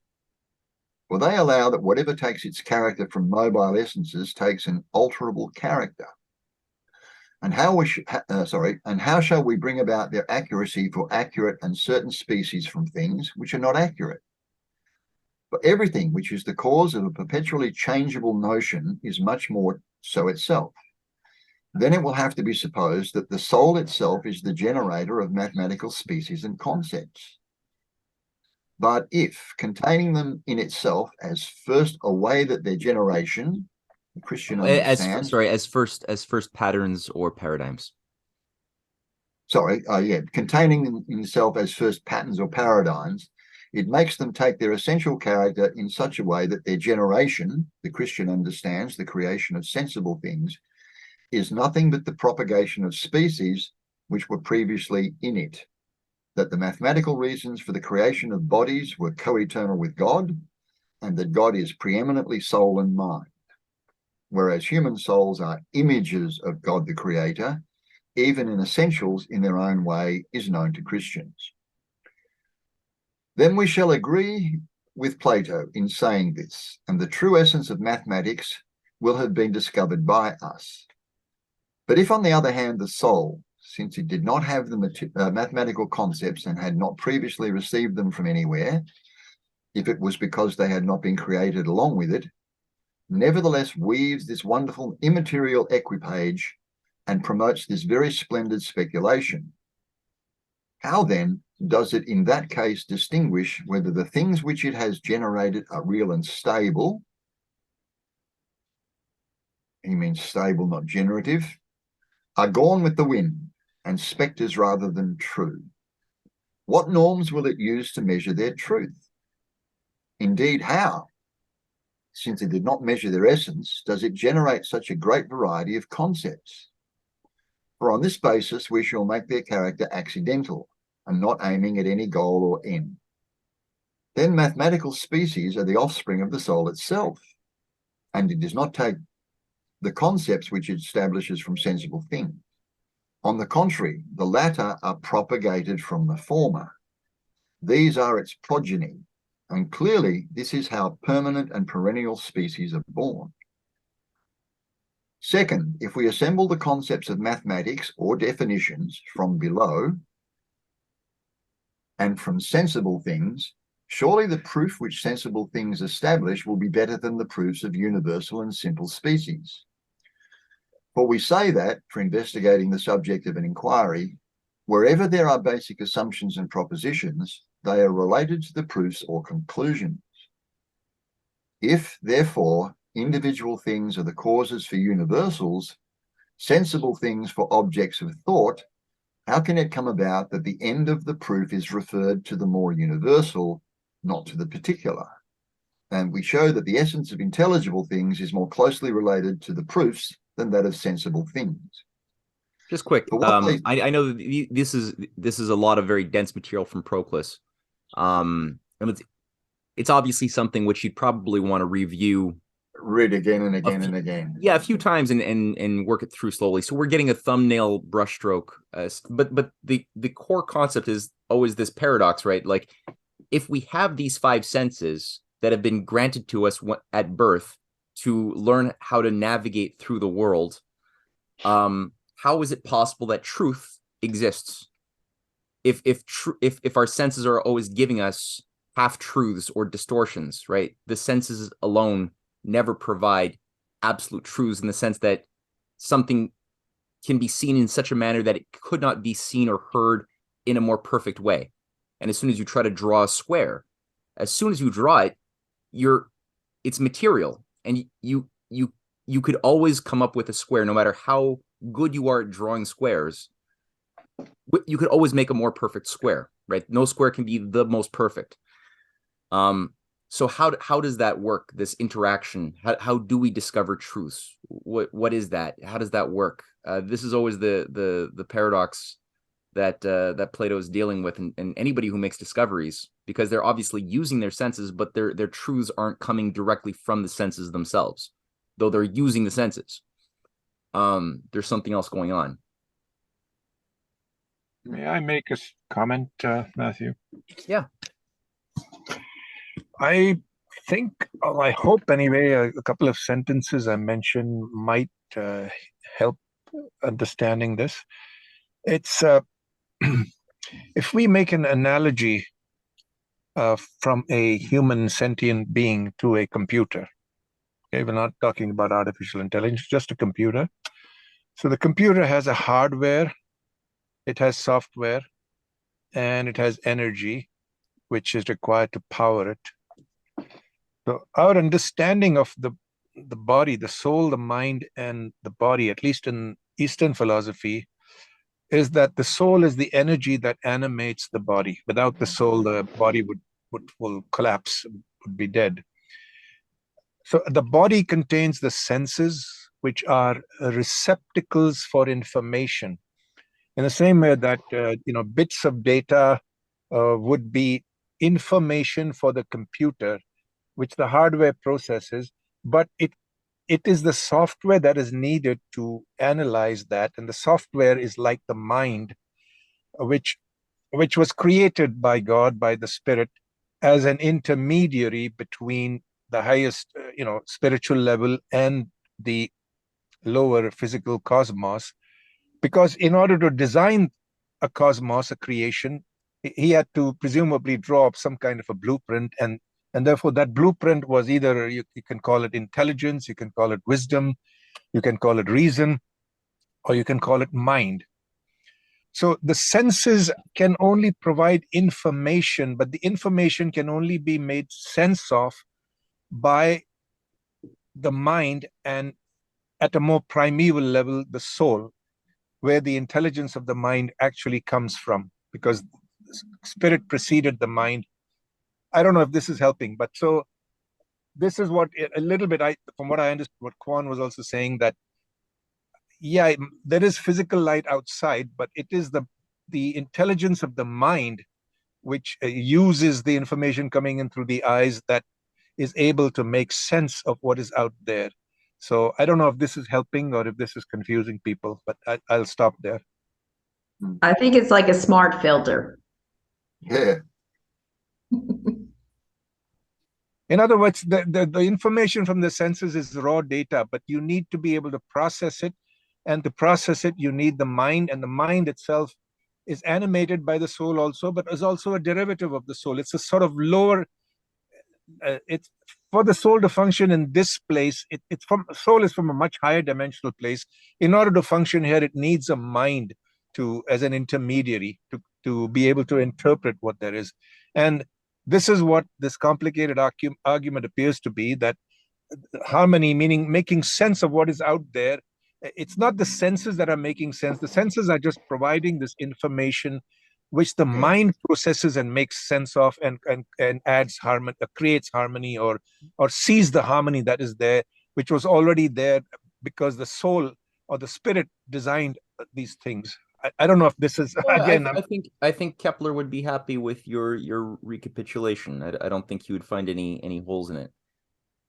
For they allow that whatever takes its character from mobile essences takes an alterable character. And how shall we bring about their accuracy for accurate and certain species from things which are not accurate? For everything which is the cause of a perpetually changeable notion is much more so itself. Then it will have to be supposed that the soul itself is the generator of mathematical species and concepts. But if, containing them in itself as first a way that their generation, the Christian understands... as first patterns or paradigms. Containing them in itself as first patterns or paradigms, it makes them take their essential character in such a way that their generation, the Christian understands, the creation of sensible things, is nothing but the propagation of species which were previously in it, that the mathematical reasons for the creation of bodies were co-eternal with God, and that God is preeminently soul and mind, whereas human souls are images of God the Creator, even in essentials in their own way, is known to Christians. Then we shall agree with Plato in saying this, and the true essence of mathematics will have been discovered by us. But if, on the other hand, the soul, since it did not have the mathematical concepts and had not previously received them from anywhere, if it was because they had not been created along with it, nevertheless weaves this wonderful immaterial equipage and promotes this very splendid speculation, how then does it in that case distinguish whether the things which it has generated are real and stable? He means stable, not generative. Are gone with the wind and spectres rather than true. What norms will it use to measure their truth? Indeed, how, since it did not measure their essence, does it generate such a great variety of concepts? For on this basis we shall make their character accidental, and not aiming at any goal or end. Then mathematical species are the offspring of the soul itself, and it does not take the concepts which it establishes from sensible things. On the contrary, the latter are propagated from the former. These are its progeny, and clearly this is how permanent and perennial species are born. Second, if we assemble the concepts of mathematics or definitions from below, and from sensible things, surely the proof which sensible things establish will be better than the proofs of universal and simple species. For we say that, for investigating the subject of an inquiry, wherever there are basic assumptions and propositions, they are related to the proofs or conclusions. If, therefore, individual things are the causes for universals, sensible things for objects of thought, how can it come about that the end of the proof is referred to the more universal, not to the particular? And we show that the essence of intelligible things is more closely related to the proofs than that of sensible things. Just quick, I know that this is a lot of very dense material from Proclus, and it's obviously something which you'd probably want to review. Read again and again and again. Yeah, a few times and work it through slowly. So we're getting a thumbnail brushstroke, but the core concept is always this paradox, right? Like, if we have these five senses that have been granted to us at birth to learn how to navigate through the world, how is it possible that truth exists? If our senses are always giving us half truths or distortions, right? The senses alone never provide absolute truths in the sense that something can be seen in such a manner that it could not be seen or heard in a more perfect way. And as soon as you try to draw a square, as soon as you draw it, it's material, and you could always come up with a square, no matter how good you are at drawing squares. You could always make a more perfect square, right? No square can be the most perfect. So how does that work? This interaction? How do we discover truths? What is that? How does that work? This is always the paradox that Plato is dealing with, and anybody who makes discoveries, because they're obviously using their senses, but their truths aren't coming directly from the senses themselves, though they're using the senses. There's something else going on. May I make a comment, Matthew? Yeah. I think, or I hope anyway, a couple of sentences I mentioned might help understanding this. It's if we make an analogy from a human sentient being to a computer, okay, we're not talking about artificial intelligence, just a computer. So the computer has a hardware, it has software, and it has energy, which is required to power it. So our understanding of the body, the soul, the mind, and the body, at least in Eastern philosophy, is that the soul is the energy that animates the body. Without the soul, the body will collapse, would be dead. So the body contains the senses, which are receptacles for information. In the same way that bits of data would be information for the computer, which the hardware processes, but it is the software that is needed to analyze that, and the software is like the mind, which was created by God, by the Spirit, as an intermediary between the highest spiritual level and the lower physical cosmos. Because in order to design a cosmos, a creation, he had to presumably draw up some kind of a blueprint, and therefore that blueprint was either, you can call it intelligence, you can call it wisdom, you can call it reason, or you can call it mind. So the senses can only provide information, but the information can only be made sense of by the mind, and at a more primeval level, the soul, where the intelligence of the mind actually comes from, because spirit preceded the mind. I don't know if this is helping, but so this is what a little bit, from what I understood, what Kwan was also saying, that yeah, there is physical light outside, but it is the intelligence of the mind which uses the information coming in through the eyes that is able to make sense of what is out there. So I don't know if this is helping or if this is confusing people, but I'll stop there. I think it's like a smart filter. Yeah. In other words, the information from the senses is raw data, but you need to be able to process it. And to process it, you need the mind, and the mind itself is animated by the soul also, but is also a derivative of the soul. It's a sort of lower, it's for the soul to function in this place, soul is from a much higher dimensional place. In order to function here, it needs a mind as an intermediary to be able to interpret what there is. And this is what this complicated argument appears to be, that harmony, meaning making sense of what is out there. It's not the senses that are making sense. The senses are just providing this information which the mind processes and makes sense of, and adds harmony, creates harmony, or sees the harmony that is there, which was already there because the soul or the spirit designed these things. I don't know if this is, well, again. I think Kepler would be happy with your recapitulation. I don't think he would find any holes in it.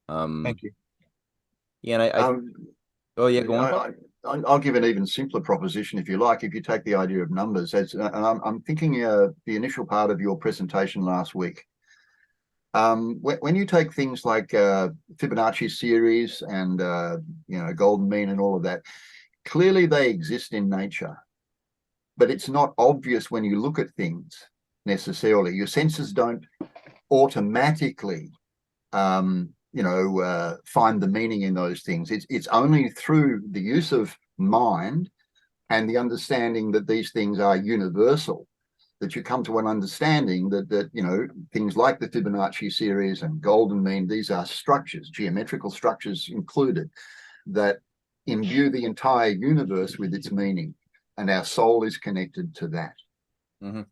Thank you. Yeah, and oh yeah, go on. I'll give an even simpler proposition, if you like. If you take the idea of numbers, and I'm thinking the initial part of your presentation last week. When you take things like Fibonacci series and golden mean and all of that, clearly they exist in nature, but it's not obvious when you look at things necessarily. Your senses don't automatically find the meaning in those things. It's only through the use of mind and the understanding that these things are universal, that you come to an understanding that you know, things like the Fibonacci series and golden mean, these are structures, geometrical structures included, that imbue the entire universe with its meaning, and our soul is connected to that. Mm-hmm.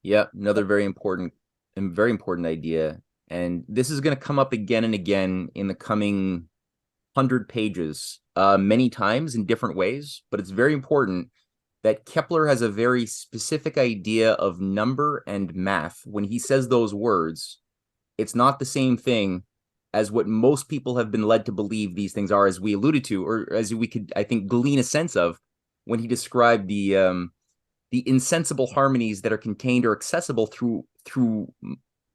Yeah, another very important idea. And this is going to come up again and again in the coming 100 pages, many times in different ways, but it's very important that Kepler has a very specific idea of number and math. When he says those words, it's not the same thing as what most people have been led to believe these things are, as we alluded to, or as we could, I think, glean a sense of when he described the insensible harmonies that are contained or accessible through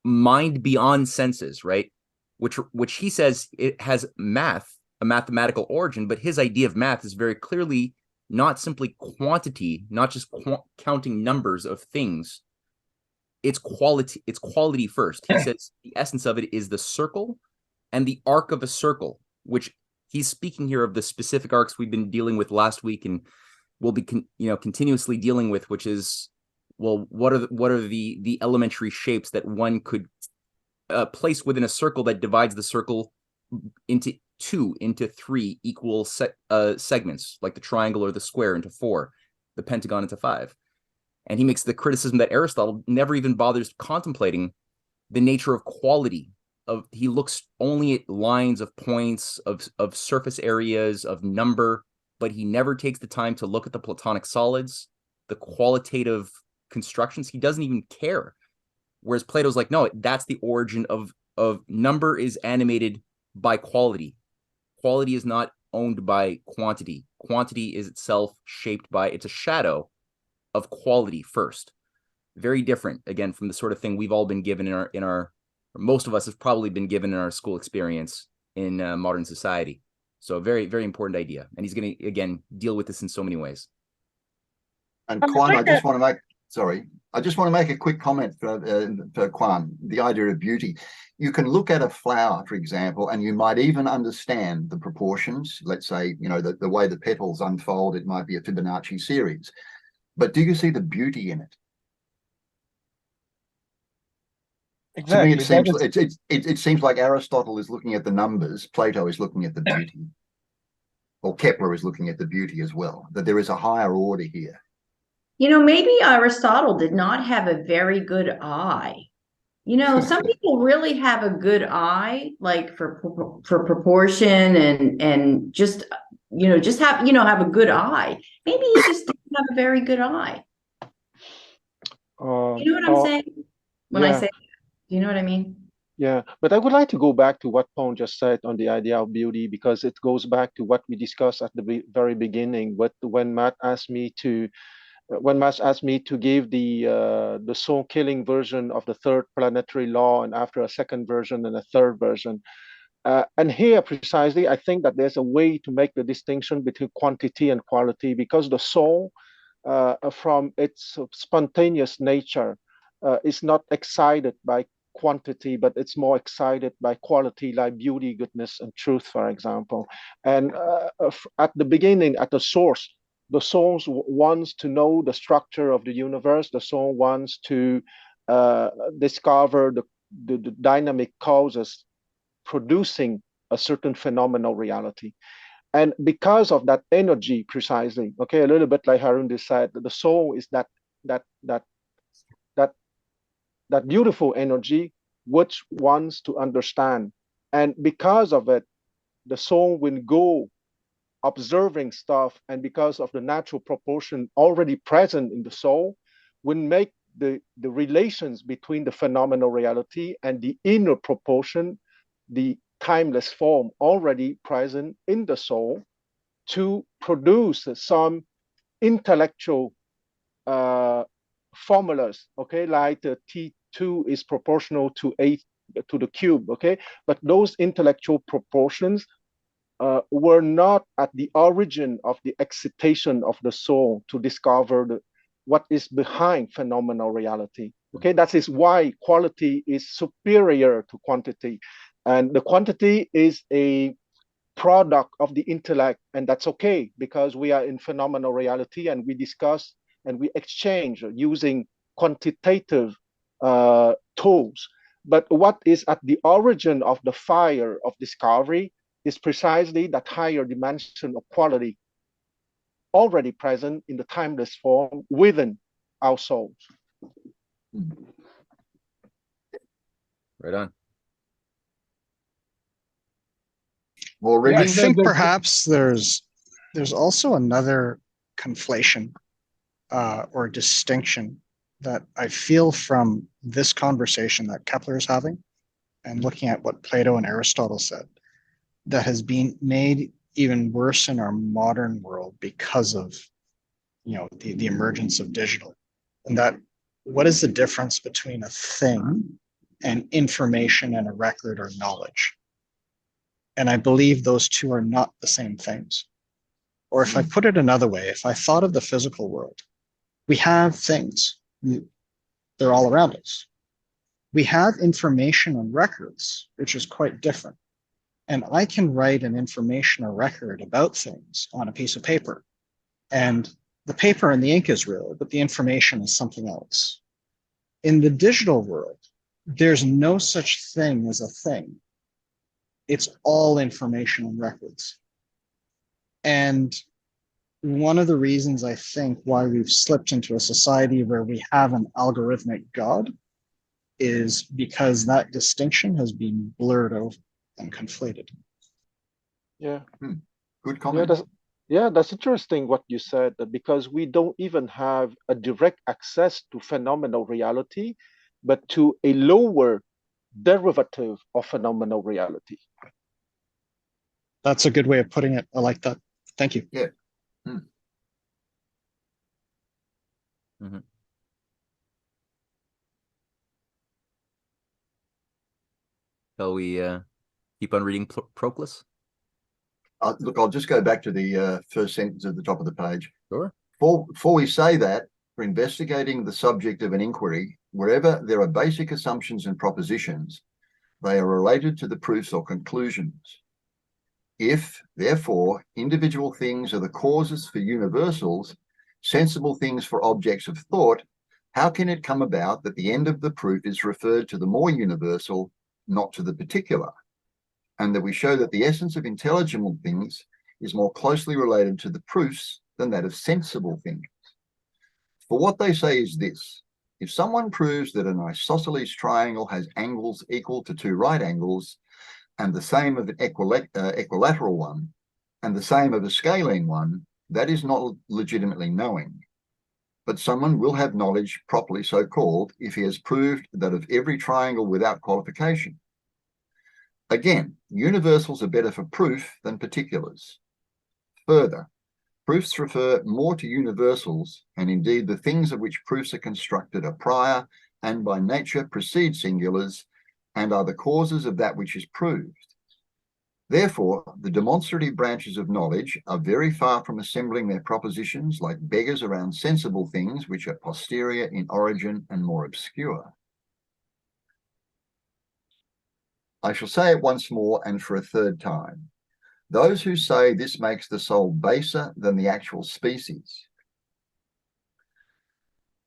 mind beyond senses, right? Which he says it has math, a mathematical origin, but his idea of math is very clearly not simply quantity, not just counting numbers of things. It's quality first. He says the essence of it is the circle and the arc of a circle, which he's speaking here of the specific arcs we've been dealing with last week and will be continuously dealing with, which is, well, what are the elementary shapes that one could place within a circle that divides the circle into three equal segments, like the triangle or the square into four, the pentagon into five. And he makes the criticism that Aristotle never even bothers contemplating the nature of quality. He looks only at lines of points, of surface areas, of number, but he never takes the time to look at the Platonic solids, the qualitative constructions. He doesn't even care. Whereas Plato's like, no, that's the origin of number is animated by quality. Quality is not owned by quantity. Quantity is itself shaped by, it's a shadow of quality first. Very different, again, from the sort of thing we've all been given in our most of us have probably been given in our school experience in modern society. So a very, very important idea. And he's going to, again, deal with this in so many ways. And Kwan, I just want to make a quick comment for Kwan, the idea of beauty. You can look at a flower, for example, and you might even understand the proportions. Let's say, you know, the way the petals unfold, it might be a Fibonacci series. But do you see the beauty in it? Exactly. To me, it seems like Aristotle is looking at the numbers, Plato is looking at the beauty, or Kepler is looking at the beauty as well, that there is a higher order here. You know, maybe Aristotle did not have a very good eye. You know, some people really have a good eye, like for proportion and just, you know, just have a good eye. Maybe he just didn't have a very good eye. You know what I'm saying? When I say, do you know what I mean? Yeah, but I would like to go back to what Pong just said on the idea of beauty, because it goes back to what we discussed at the very beginning. When Matt asked me to give the soul-killing version of the third planetary law, and after a second version and a third version. And here precisely, I think that there's a way to make the distinction between quantity and quality, because the soul, from its spontaneous nature, is not excited by quantity, but it's more excited by quality, like beauty, goodness, and truth, for example. And at the beginning, at the source, the soul wants to know the structure of the universe. The soul wants to discover the dynamic causes producing a certain phenomenal reality. And because of that energy, precisely, okay, a little bit like Harun said, the soul is that beautiful energy which wants to understand. And because of it, the soul will go observing stuff, and because of the natural proportion already present in the soul, will make the relations between the phenomenal reality and the inner proportion, the timeless form already present in the soul, to produce some intellectual formulas, okay, like the T2 is proportional to 8 to the cube, okay? But those intellectual proportions were not at the origin of the excitation of the soul to discover what is behind phenomenal reality. Okay, that is why quality is superior to quantity. And the quantity is a product of the intellect, and that's okay because we are in phenomenal reality and we discuss and we exchange using quantitative tools. But what is at the origin of the fire of discovery is precisely that higher dimension of quality already present in the timeless form within our souls. Right on. More Yeah, I rigging? think perhaps there's also another conflation or distinction that I feel from this conversation that Kepler is having and looking at what Plato and Aristotle said that has been made even worse in our modern world because of the emergence of digital. And that what is the difference between a thing and information and a record or knowledge? And I believe those two are not the same things. Or if I put it another way, if I thought of the physical world, we have things, they're all around us. We have information and records, which is quite different. And I can write an information or record about things on a piece of paper. And the paper and the ink is real, but the information is something else. In the digital world, there's no such thing as a thing. It's all information and records. And one of the reasons I think why we've slipped into a society where we have an algorithmic God is because that distinction has been blurred out and conflated. Yeah. Good comment. That's interesting what you said, because we don't even have a direct access to phenomenal reality, but to a lower derivative of phenomenal reality. That's a good way of putting it. I like that. Thank you. Yeah. Mm-hmm. Shall we keep on reading Proclus? Look, I'll just go back to the first sentence at the top of the page. Sure. Before we say that, for investigating the subject of an inquiry, wherever there are basic assumptions and propositions, they are related to the proofs or conclusions. If, therefore, individual things are the causes for universals, sensible things for objects of thought, how can it come about that the end of the proof is referred to the more universal, not to the particular? And that we show that the essence of intelligible things is more closely related to the proofs than that of sensible things. For what they say is this: if someone proves that an isosceles triangle has angles equal to two right angles, and the same of an equilateral one, and the same of a scalene one, that is not legitimately knowing. But someone will have knowledge properly so called if he has proved that of every triangle without qualification. Again, universals are better for proof than particulars. Further, proofs refer more to universals, and indeed the things of which proofs are constructed are prior and by nature precede singulars and are the causes of that which is proved. Therefore, the demonstrative branches of knowledge are very far from assembling their propositions like beggars around sensible things which are posterior in origin and more obscure. I shall say it once more and for a third time. Those who say this makes the soul baser than the actual species.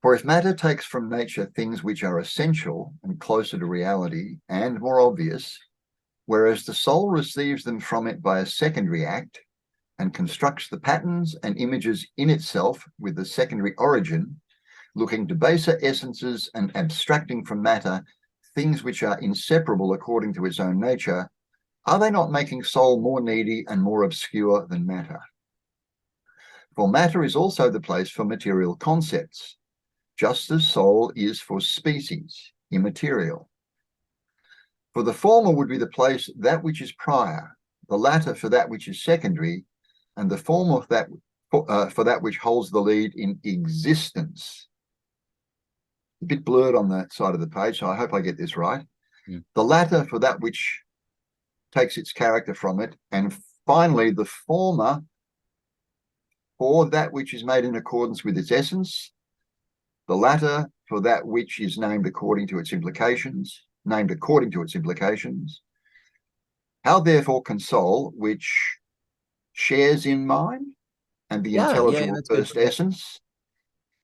For if matter takes from nature things which are essential and closer to reality and more obvious, whereas the soul receives them from it by a secondary act and constructs the patterns and images in itself with the secondary origin, looking to baser essences and abstracting from matter things which are inseparable according to its own nature, are they not making soul more needy and more obscure than matter? For matter is also the place for material concepts, just as soul is for species, immaterial. For the former would be the place that which is prior, the latter for that which is secondary, and the former for that which holds the lead in existence. A bit blurred on that side of the page, so I hope I get this right. The latter for that which takes its character from it, and finally the former for that which is made in accordance with its essence, the latter for that which is named according to its implications, How therefore can soul, which shares in mind and the intelligible first essence,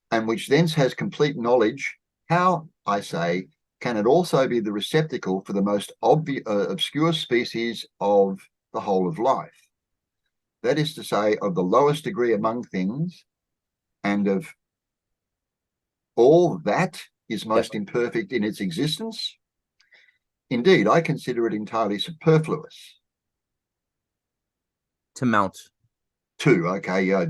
and which thence has complete knowledge, how, I say, can it also be the receptacle for the most obscure species of the whole of life? That is to say, of the lowest degree among things, and of all that is most imperfect in its existence? Indeed, I consider it entirely superfluous. To mount. Okay,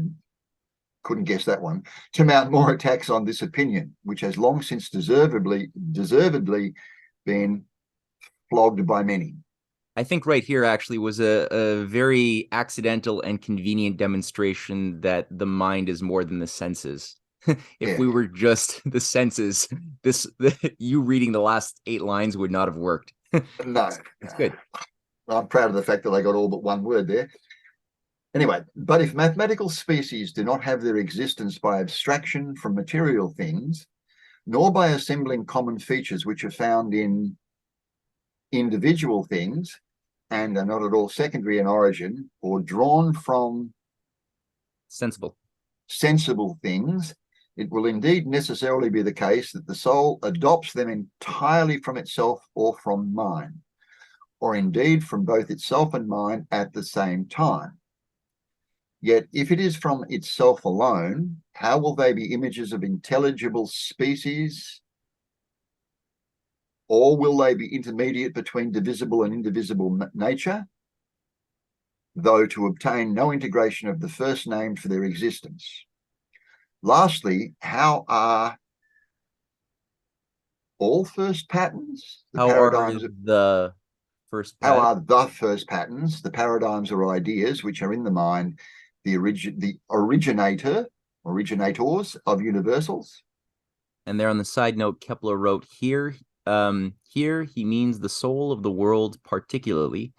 couldn't guess that one. To mount more attacks on this opinion, which has long since deservedly been flogged by many. I think right here actually was a very accidental and convenient demonstration that the mind is more than the senses. If we were just the senses, you reading the last 8 lines would not have worked. No. It's good. I'm proud of the fact that I got all but one word there. Anyway, but if mathematical species do not have their existence by abstraction from material things, nor by assembling common features which are found in individual things and are not at all secondary in origin or drawn from sensible things, it will indeed necessarily be the case that the soul adopts them entirely from itself or from mind, or indeed from both itself and mind at the same time. Yet if it is from itself alone, how will they be images of intelligible species? Or will they be intermediate between divisible and indivisible nature, though to obtain no integration of the first named for their existence? Lastly, how are all first patterns, the paradigms or ideas which are in the mind, the originators of universals? And there on the side note, Kepler wrote here he means the soul of the world, particularly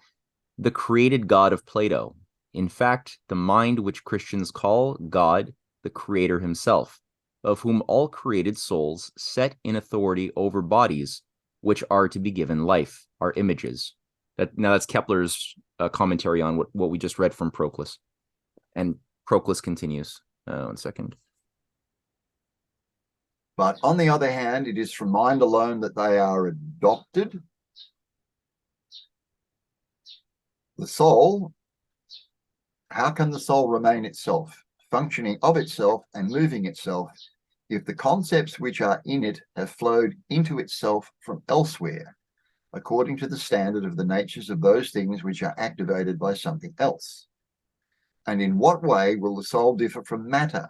the created God of Plato. In fact, the mind which Christians call God, the creator himself, of whom all created souls set in authority over bodies, which are to be given life, are images. That's Kepler's commentary on what we just read from Proclus. And Proclus continues. 1 second. But on the other hand, it is from mind alone that they are adopted. The soul, how can the soul remain itself, functioning of itself and moving itself, if the concepts which are in it have flowed into itself from elsewhere, according to the standard of the natures of those things which are activated by something else? And in what way will the soul differ from matter,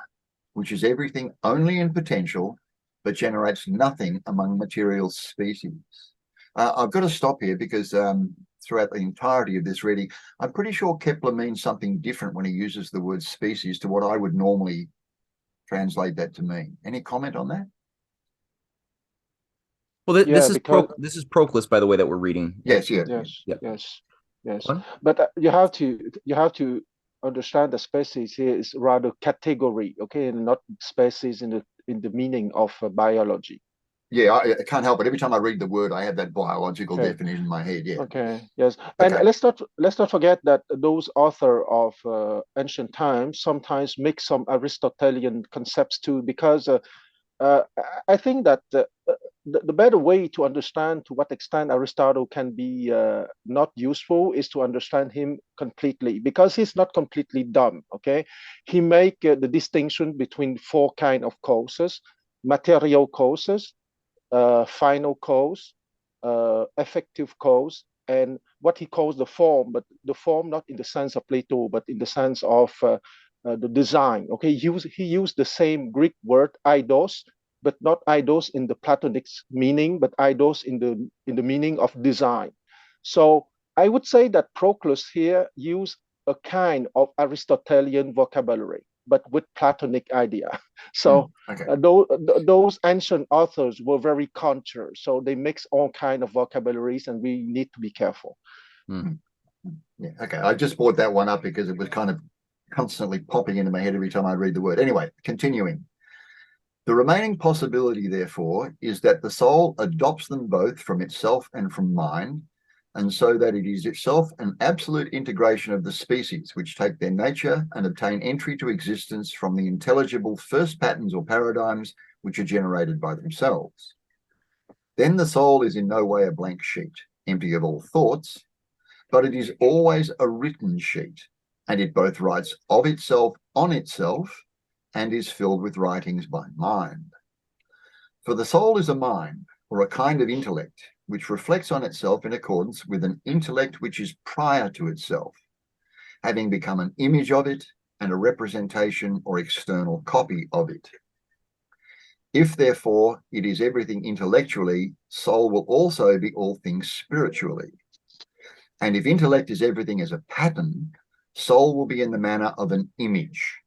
which is everything only in potential, but generates nothing among material species? I've got to stop here because throughout the entirety of this reading, I'm pretty sure Kepler means something different when he uses the word species to what I would normally translate that to mean. Any comment on that? Well, this is Proclus, by the way, that we're reading. Yes. But you have to understand the species here is rather category, okay, and not species in the meaning of biology. Yeah, I can't help it. Every time I read the word, I have that biological definition in my head. Yeah. Okay. Yes. And let's not forget that those authors of ancient times sometimes mix some Aristotelian concepts too, because I think that the better way to understand to what extent Aristotle can be not useful is to understand him completely, because he's not completely dumb. Okay, he make the distinction between 4 kinds of causes: material causes, final cause, effective cause, and what he calls the form, but the form not in the sense of Plato, but in the sense of the design. Okay, he used the same Greek word eidos, but not eidos in the Platonic meaning, but eidos in the meaning of design. So I would say that Proclus here used a kind of Aristotelian vocabulary, but with Platonic idea. So those ancient authors were very conscious, so they mix all kind of vocabularies, and we need to be careful. Yeah, okay. I just brought that one up because it was kind of constantly popping into my head every time I read the word. Anyway, continuing. The remaining possibility, therefore, is that the soul adopts them both from itself and from mind, and so that it is itself an absolute integration of the species, which take their nature and obtain entry to existence from the intelligible first patterns or paradigms which are generated by themselves. Then the soul is in no way a blank sheet, empty of all thoughts, but it is always a written sheet, and it both writes of itself on itself and is filled with writings by mind. For the soul is a mind, or a kind of intellect, which reflects on itself in accordance with an intellect which is prior to itself, having become an image of it and a representation or external copy of it. If, therefore, it is everything intellectually, soul will also be all things spiritually. And if intellect is everything as a pattern, soul will be in the manner of an image.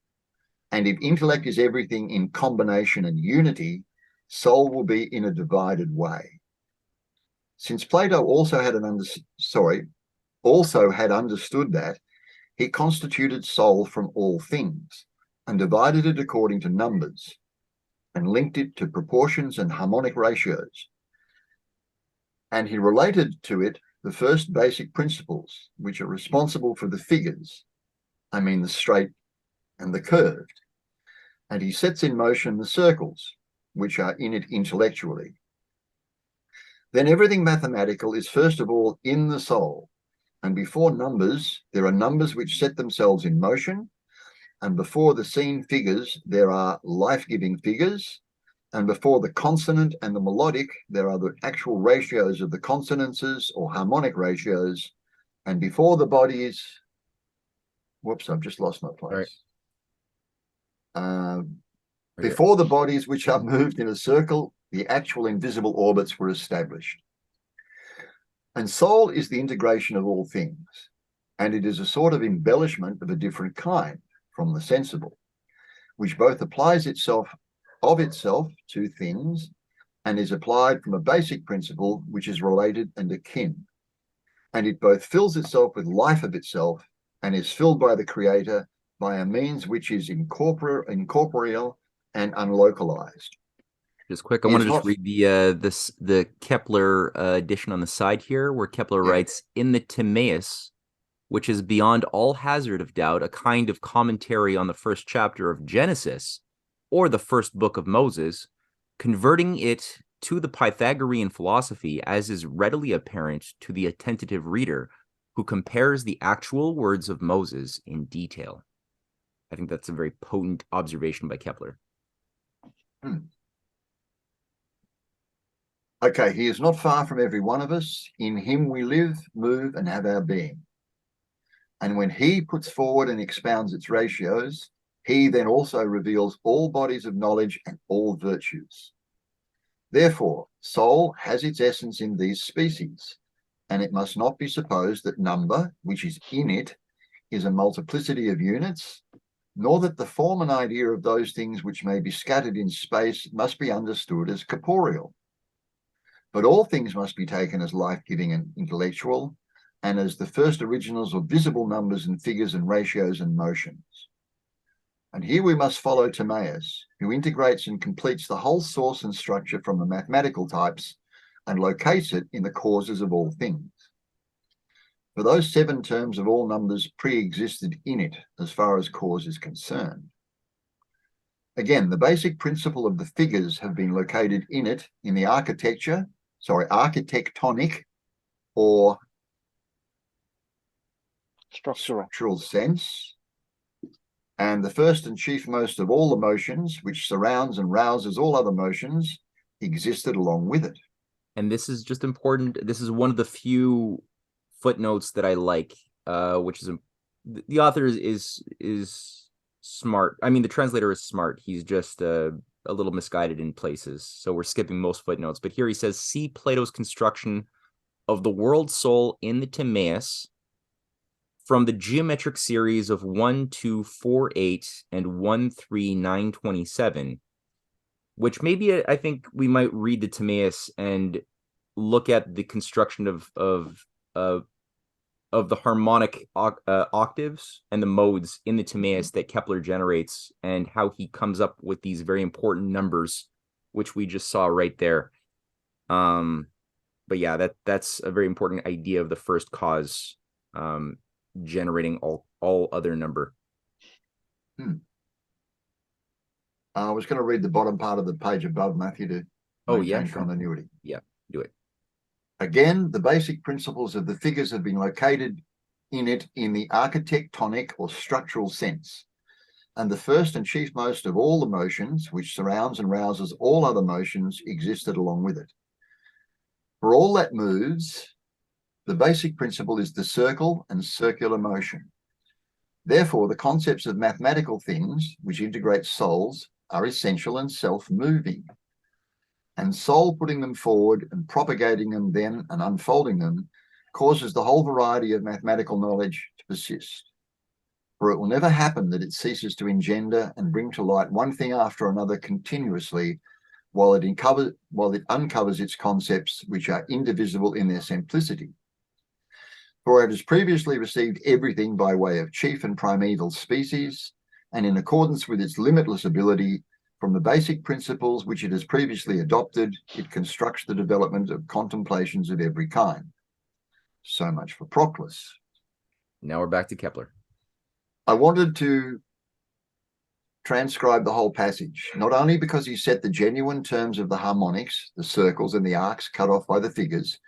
And if intellect is everything in combination and unity, soul will be in a divided way. Since Plato also had understood that, he constituted soul from all things and divided it according to numbers and linked it to proportions and harmonic ratios. And he related to it the first basic principles, which are responsible for the figures, the straight and the curved. And he sets in motion the circles, which are in it intellectually. Then everything mathematical is first of all in the soul, and before numbers, there are numbers which set themselves in motion, and before the seen figures, there are life-giving figures, and before the consonant and the melodic, there are the actual ratios of the consonances or harmonic ratios, and before the bodies, whoops, I've just lost my place. Before the bodies which are moved in a circle, the actual invisible orbits were established. And soul is the integration of all things, and it is a sort of embellishment of a different kind from the sensible, which both applies itself of itself to things and is applied from a basic principle which is related and akin. And it both fills itself with life of itself and is filled by the Creator by a means which is incorporeal and unlocalized. Just quick, I want to just read the Kepler edition on the side here, where Kepler writes, in the Timaeus, which is beyond all hazard of doubt a kind of commentary on the first chapter of Genesis, or the first book of Moses, converting it to the Pythagorean philosophy, as is readily apparent to the attentive reader who compares the actual words of Moses in detail. I think that's a very potent observation by Kepler. Okay, he is not far from every one of us. In him we live, move, and have our being. And when he puts forward and expounds its ratios, he then also reveals all bodies of knowledge and all virtues. Therefore, soul has its essence in these species, and it must not be supposed that number, which is in it, is a multiplicity of units, nor that the form and idea of those things which may be scattered in space must be understood as corporeal. But all things must be taken as life-giving and intellectual, and as the first originals of visible numbers and figures and ratios and motions. And here we must follow Timaeus, who integrates and completes the whole source and structure from the mathematical types and locates it in the causes of all things. For those 7 terms of all numbers pre-existed in it as far as cause is concerned. Again, the basic principle of the figures have been located in it in the architectonic or structural sense, and the first and chiefmost of all the motions, which surrounds and rouses all other motions, existed along with it. And this is just important. This is one of the few footnotes that I like, which is the author is smart. I mean, the translator is smart. He's just a little misguided in places, so we're skipping most footnotes. But here he says, see Plato's construction of the world soul in the Timaeus from the geometric series of 1, 2, 4, 8 and 1, 3, 9, 27, which maybe I think we might read the Timaeus and look at the construction of the harmonic octaves and the modes in the Timaeus that Kepler generates, and how he comes up with these very important numbers, which we just saw right there. but yeah, that's a very important idea of the first cause generating all other number. I was going to read the bottom part of the page above, Matthew, to maintain continuity. Yeah, do it. Again, the basic principles of the figures have been located in it in the architectonic or structural sense. And the first and chiefmost of all the motions, which surrounds and rouses all other motions, existed along with it. For all that moves, the basic principle is the circle and circular motion. Therefore, the concepts of mathematical things, which integrate souls, are essential and self-moving. And soul putting them forward and propagating them then and unfolding them causes the whole variety of mathematical knowledge to persist. For it will never happen that it ceases to engender and bring to light one thing after another continuously, while it uncovers its concepts, which are indivisible in their simplicity. For it has previously received everything by way of chief and primeval species, and in accordance with its limitless ability, from the basic principles which it has previously adopted, it constructs the development of contemplations of every kind. So much for Proclus. Now we're back to Kepler. I wanted to transcribe the whole passage, not only because he set the genuine terms of the harmonics, the circles and the arcs cut off by the figures,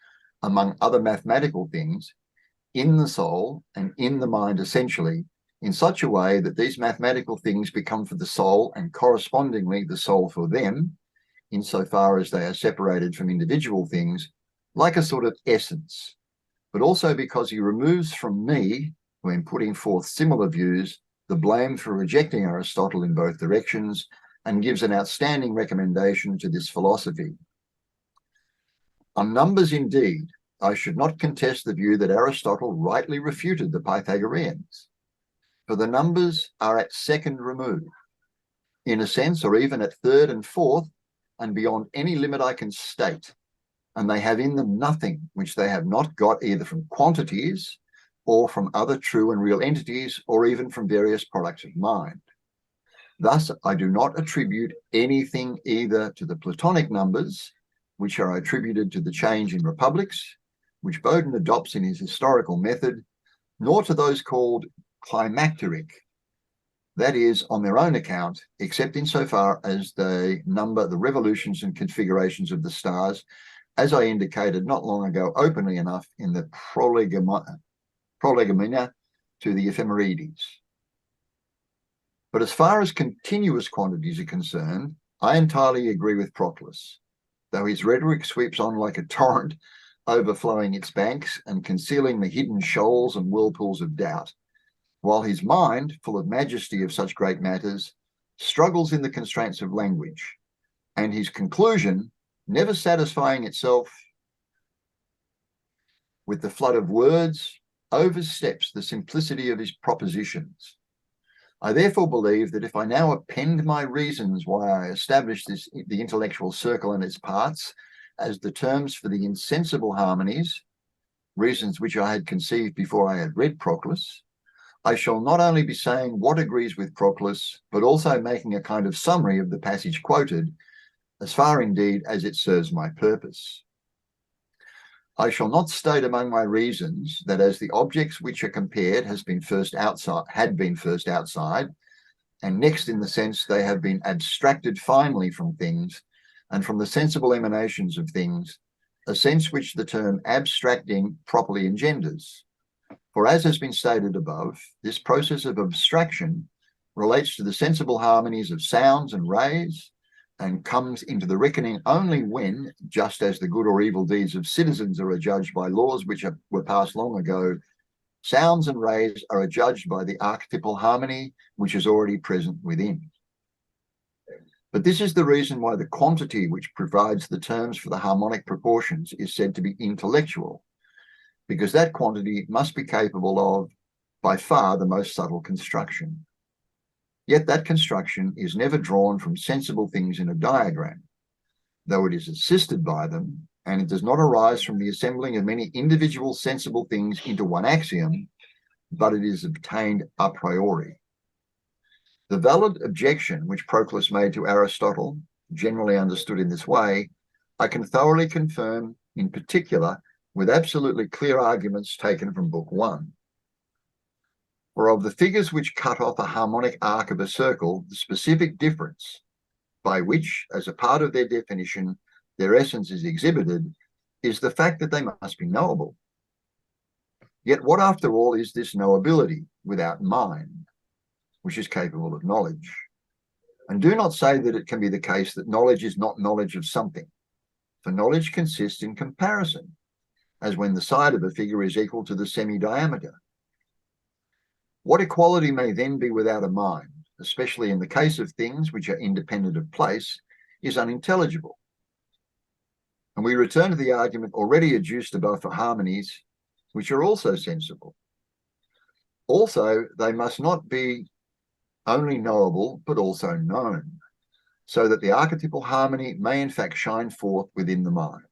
among other mathematical things, in the soul and in the mind essentially, in such a way that these mathematical things become for the soul and correspondingly the soul for them, insofar as they are separated from individual things, like a sort of essence, but also because he removes from me, when putting forth similar views, the blame for rejecting Aristotle in both directions, and gives an outstanding recommendation to this philosophy. On numbers indeed, I should not contest the view that Aristotle rightly refuted the Pythagoreans, for the numbers are at second remove, in a sense, or even at third and fourth, and beyond any limit I can state, and they have in them nothing which they have not got either from quantities or from other true and real entities, or even from various products of mind. Thus, I do not attribute anything either to the Platonic numbers, which are attributed to the change in republics, which Bowden adopts in his historical method, nor to those called climacteric, that is, on their own account, except insofar as they number the revolutions and configurations of the stars, as I indicated not long ago openly enough in the prolegomena to the ephemerides. But as far as continuous quantities are concerned, I entirely agree with Proclus, though his rhetoric sweeps on like a torrent, overflowing its banks and concealing the hidden shoals and whirlpools of doubt, while his mind, full of majesty of such great matters, struggles in the constraints of language, and his conclusion, never satisfying itself with the flood of words, oversteps the simplicity of his propositions. I therefore believe that if I now append my reasons why I established the intellectual circle and its parts as the terms for the insensible harmonies, reasons which I had conceived before I had read Proclus, I shall not only be saying what agrees with Proclus, but also making a kind of summary of the passage quoted, as far indeed as it serves my purpose. I shall not state among my reasons that as the objects which are compared had been first outside, and next in the sense they have been abstracted finally from things, and from the sensible emanations of things, a sense which the term abstracting properly engenders. For as has been stated above, this process of abstraction relates to the sensible harmonies of sounds and rays, and comes into the reckoning only when, just as the good or evil deeds of citizens are adjudged by laws which were passed long ago, sounds and rays are adjudged by the archetypal harmony which is already present within. But this is the reason why the quantity which provides the terms for the harmonic proportions is said to be intellectual, because that quantity must be capable of, by far, the most subtle construction. Yet that construction is never drawn from sensible things in a diagram, though it is assisted by them, and it does not arise from the assembling of many individual sensible things into one axiom, but it is obtained a priori. The valid objection which Proclus made to Aristotle, generally understood in this way, I can thoroughly confirm in particular with absolutely clear arguments taken from Book 1. For of the figures which cut off a harmonic arc of a circle, the specific difference by which, as a part of their definition, their essence is exhibited, is the fact that they must be knowable. Yet what, after all, is this knowability without mind, which is capable of knowledge? And do not say that it can be the case that knowledge is not knowledge of something, for knowledge consists in comparison, as when the side of a figure is equal to the semi-diameter. What equality may then be without a mind, especially in the case of things which are independent of place, is unintelligible. And we return to the argument already adduced above for harmonies, which are also sensible. Also, they must not be only knowable, but also known, so that the archetypal harmony may in fact shine forth within the mind.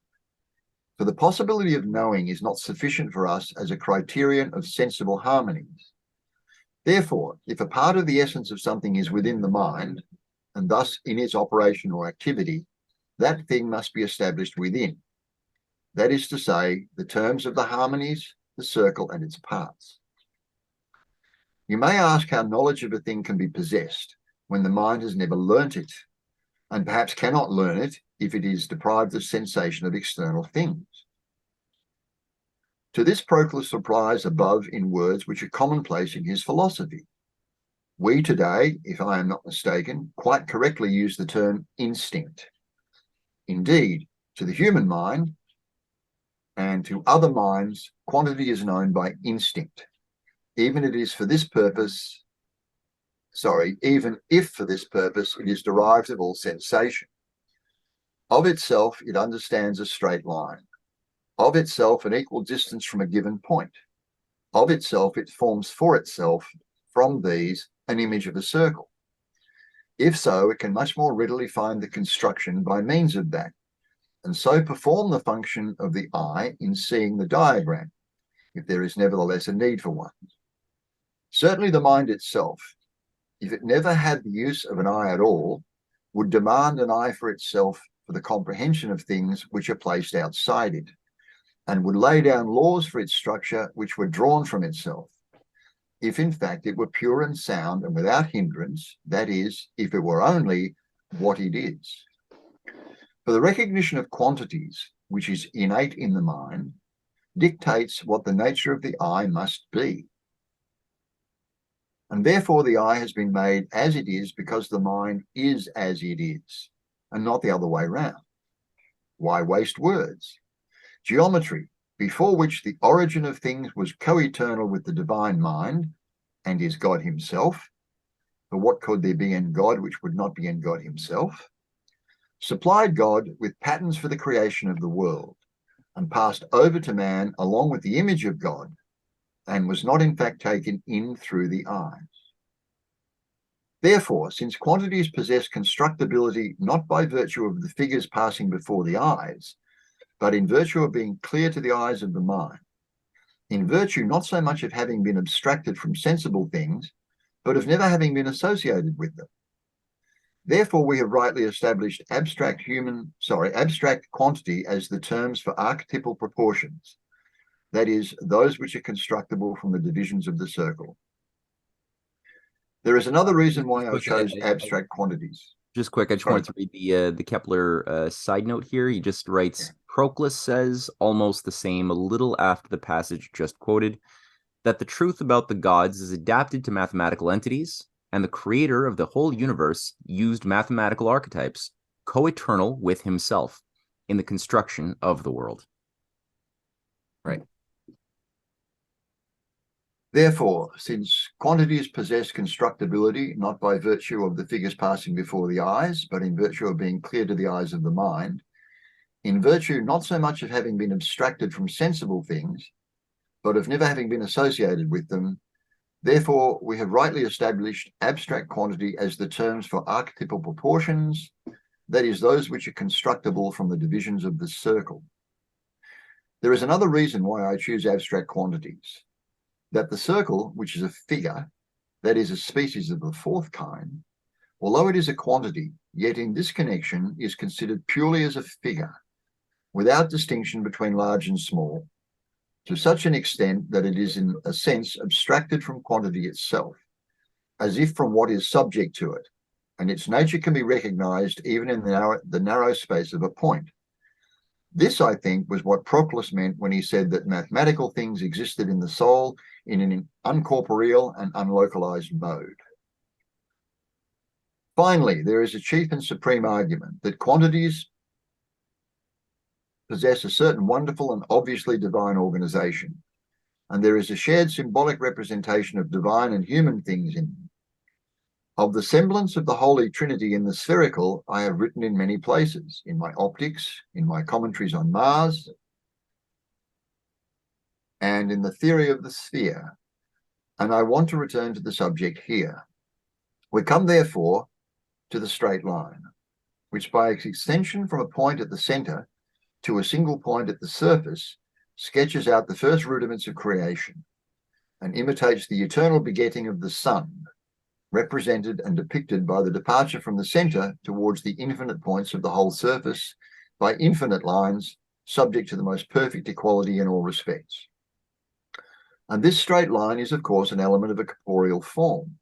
For the possibility of knowing is not sufficient for us as a criterion of sensible harmonies. Therefore, if a part of the essence of something is within the mind, and thus in its operation or activity, that thing must be established within. That is to say, the terms of the harmonies, the circle, and its parts. You may ask how knowledge of a thing can be possessed when the mind has never learnt it, and perhaps cannot learn it if it is deprived of sensation of external things. To this Proclus replies above in words which are commonplace in his philosophy. We today, if I am not mistaken, quite correctly use the term instinct. Indeed, to the human mind and to other minds, quantity is known by instinct, even if for this purpose it is derived of all sensation. Of itself, it understands a straight line. Of itself, an equal distance from a given point. Of itself, it forms for itself from these an image of a circle. If so, it can much more readily find the construction by means of that, and so perform the function of the eye in seeing the diagram, if there is nevertheless a need for one. Certainly the mind itself, if it never had the use of an eye at all, would demand an eye for itself for the comprehension of things which are placed outside it, and would lay down laws for its structure which were drawn from itself, if in fact it were pure and sound and without hindrance, that is, if it were only what it is. For the recognition of quantities, which is innate in the mind, dictates what the nature of the eye must be. And therefore the eye has been made as it is because the mind is as it is, and not the other way round. Why waste words? Geometry, before which the origin of things was co-eternal with the divine mind, and is God himself, for what could there be in God which would not be in God himself, supplied God with patterns for the creation of the world, and passed over to man along with the image of God, and was not in fact taken in through the eyes. Therefore, since quantities possess constructibility not by virtue of the figures passing before the eyes, but in virtue of being clear to the eyes of the mind, in virtue not so much of having been abstracted from sensible things, but of never having been associated with them. Therefore, we have rightly established abstract quantity as the terms for archetypal proportions, that is, those which are constructible from the divisions of the circle. There is another reason why I chose abstract quantities. Just quick, I just wanted to read the Kepler side note here. He just writes, Proclus says, almost the same, a little after the passage just quoted, that the truth about the gods is adapted to mathematical entities, and the creator of the whole universe used mathematical archetypes, co-eternal with himself, in the construction of the world. Right. Therefore, since quantities possess constructibility not by virtue of the figures passing before the eyes, but in virtue of being clear to the eyes of the mind, in virtue not so much of having been abstracted from sensible things, but of never having been associated with them, therefore we have rightly established abstract quantity as the terms for archetypal proportions, that is, those which are constructible from the divisions of the circle. There is another reason why I choose abstract quantities, that the circle, which is a figure, that is a species of the fourth kind, although it is a quantity, yet in this connection is considered purely as a figure, without distinction between large and small, to such an extent that it is in a sense abstracted from quantity itself, as if from what is subject to it, and its nature can be recognized even in the narrow space of a point. This, I think, was what Proclus meant when he said that mathematical things existed in the soul in an uncorporeal and unlocalized mode. Finally, there is a chief and supreme argument that quantities possess a certain wonderful and obviously divine organization, and there is a shared symbolic representation of divine and human things in them. Of the semblance of the Holy Trinity in the spherical, I have written in many places, in my optics, in my commentaries on Mars, and in the theory of the sphere, and I want to return to the subject here. We come, therefore, to the straight line, which by its extension from a point at the center to a single point at the surface sketches out the first rudiments of creation and imitates the eternal begetting of the sun, represented and depicted by the departure from the center towards the infinite points of the whole surface by infinite lines subject to the most perfect equality in all respects. And this straight line is, of course, an element of a corporeal form.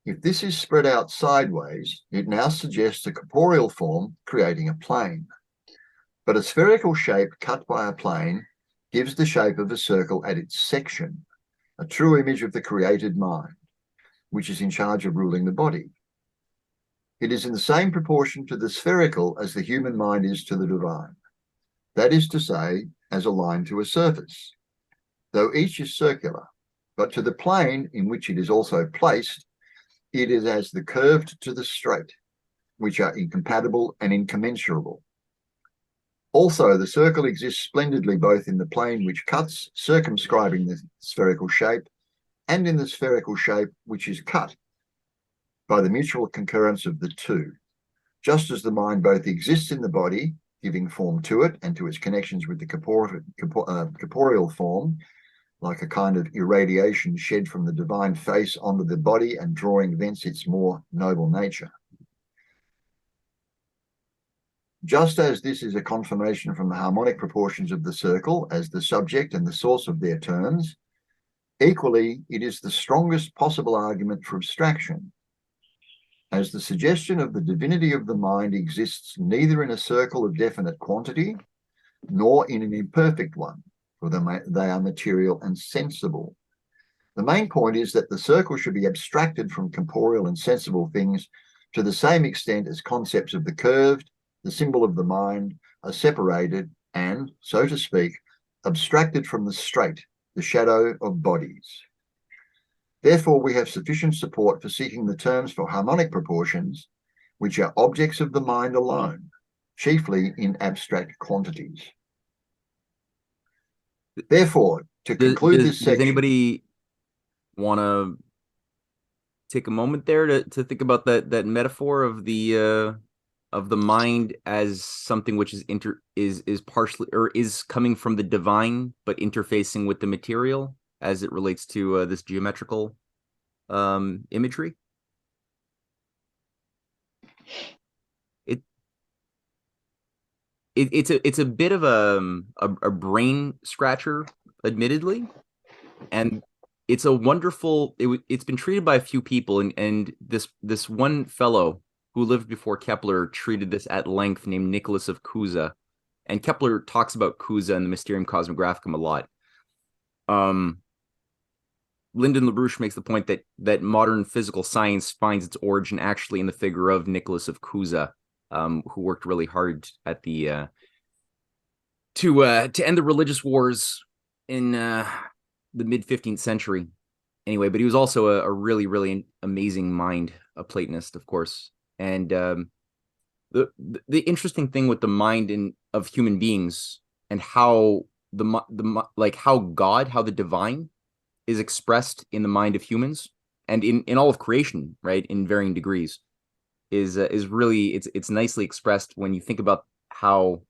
If this is spread out sideways, it now suggests a corporeal form creating a plane. But a spherical shape cut by a plane gives the shape of a circle at its section, a true image of the created mind, which is in charge of ruling the body. It is in the same proportion to the spherical as the human mind is to the divine. That is to say, as a line to a surface, though each is circular, but to the plane in which it is also placed, it is as the curved to the straight, which are incompatible and incommensurable. Also, the circle exists splendidly both in the plane which cuts, circumscribing the spherical shape, and in the spherical shape which is cut by the mutual concurrence of the two, just as the mind both exists in the body, giving form to it and to its connections with the corporeal form, like a kind of irradiation shed from the divine face onto the body and drawing thence its more noble nature. Just as this is a confirmation from the harmonic proportions of the circle as the subject and the source of their terms, equally, it is the strongest possible argument for abstraction, as the suggestion of the divinity of the mind exists neither in a circle of definite quantity nor in an imperfect one, for they are material and sensible. The main point is that the circle should be abstracted from corporeal and sensible things to the same extent as concepts of the curved, the symbol of the mind, are separated and, so to speak, abstracted from the straight, the shadow of bodies. Therefore, we have sufficient support for seeking the terms for harmonic proportions, which are objects of the mind alone, chiefly in abstract quantities. Therefore, to conclude this section... Does anybody want to take a moment there to think about that metaphor of the mind as something which is partially or is coming from the divine but interfacing with the material as it relates to this geometrical imagery? It's a bit of a brain scratcher, admittedly, and it's a wonderful. It's been treated by a few people, and this one fellow who lived before Kepler treated this at length, named Nicholas of Cusa, and Kepler talks about Cusa and the Mysterium Cosmographicum a lot. Lyndon LaRouche makes the point that modern physical science finds its origin actually in the figure of Nicholas of Cusa, who worked really hard at the to end the religious wars in the mid 15th century. Anyway, but he was also a really, really amazing mind, a Platonist, of course. And the interesting thing with the mind of human beings and how how the divine is expressed in the mind of humans and in all of creation, right, in varying degrees, is really it's nicely expressed when you think about how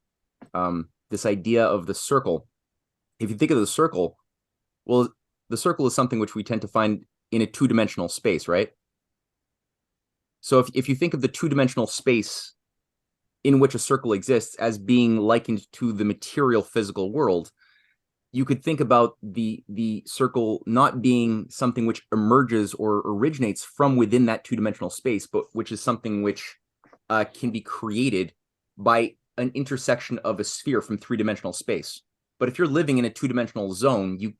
this idea of the circle. If you think of the circle, well, the circle is something which we tend to find in a two-dimensional space, right? So if you think of the two-dimensional space in which a circle exists as being likened to the material physical world, you could think about the circle not being something which emerges or originates from within that two-dimensional space, but which is something which can be created by an intersection of a sphere from three-dimensional space. But if you're living in a two-dimensional zone, you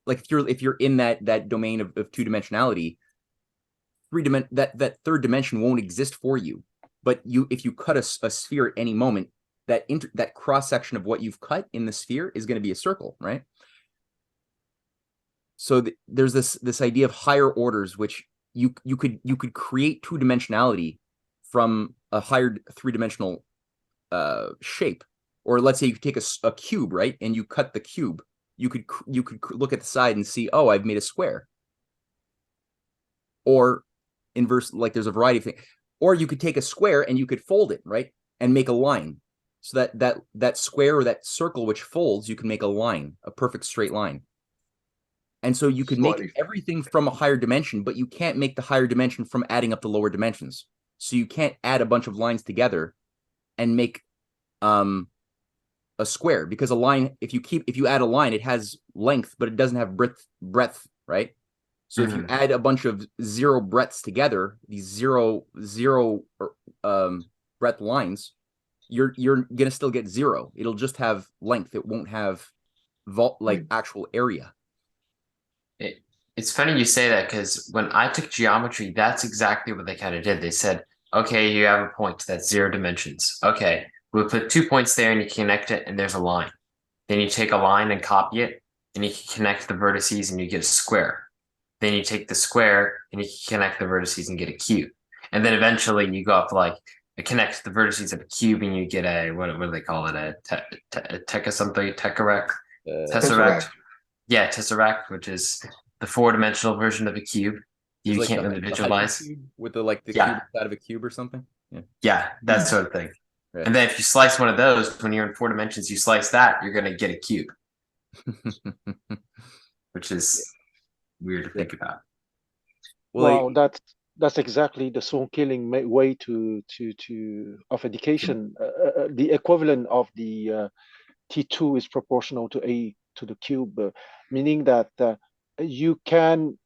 like if you're in that domain of two-dimensionality, that third dimension won't exist for you. But if you cut a sphere at any moment, that cross section of what you've cut in the sphere is going to be a circle, right? So there's this idea of higher orders, which you could create two-dimensionality from a higher three-dimensional shape. Or let's say you could take a cube, right, and you cut the cube. You could look at the side and see, oh, I've made a square. Or inverse, like there's a variety of things. Or you could take a square and you could fold it, right, and make a line. So that square or that circle which folds, you can make a line, a perfect straight line. And so you could make everything from a higher dimension, but you can't make the higher dimension from adding up the lower dimensions. So you can't add a bunch of lines together and make a square, because a line, if you add a line, it has length, but it doesn't have breadth, right? So if you add a bunch of zero breadths together, these zero breadth lines, you're gonna still get zero. It'll just have length. It won't have actual area. It's funny you say that, because when I took geometry, that's exactly what they kind of did. They said, okay, you have a point that's 0 dimensions. Okay, we'll put 2 points there and you connect it and there's a line. Then you take a line and copy it, and you can connect the vertices and you get a square. Then you take the square and you can connect the vertices and get a cube. And then eventually you go up connect the vertices of a cube and you get a, what do they call it? A tesseract? Yeah, tesseract, which is the 4-dimensional version of a cube. You like can't really visualize. With the cube inside of a cube or something? Yeah, that sort of thing. Right. And then if you slice one of those, when you're in 4 dimensions, you slice that, you're going to get a cube. Which is weird to think about. Well, that's exactly the soul killing way of education. The equivalent of the T2 is proportional to A to the cube, meaning that you can,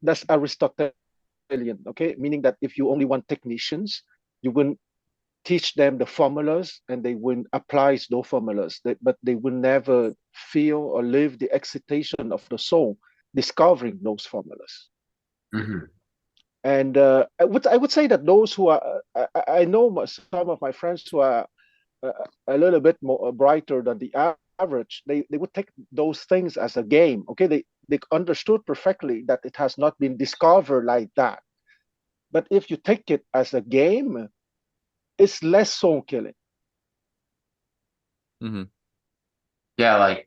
that's Aristotelian, okay? Meaning that if you only want technicians, you wouldn't teach them the formulas and they wouldn't apply those formulas, but they will never feel or live the excitation of the soul discovering those formulas. And I would say that those who are, I know some of my friends who are a little bit more brighter than the average, they would take those things as a game. Okay, they understood perfectly that it has not been discovered like that. But if you take it as a game, it's less soul killing. Yeah,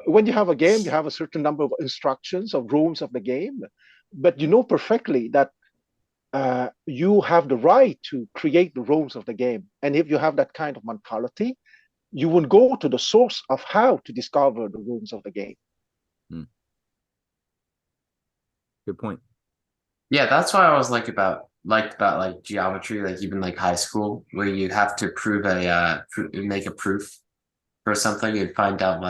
when you have a game, you have a certain number of instructions of rules of the game, but you know perfectly that you have the right to create the rules of the game. And if you have that kind of mentality, you will go to the source of how to discover the rules of the game. Good point. Yeah, that's why I was liked about geometry, even high school, where you have to make a proof for something and find out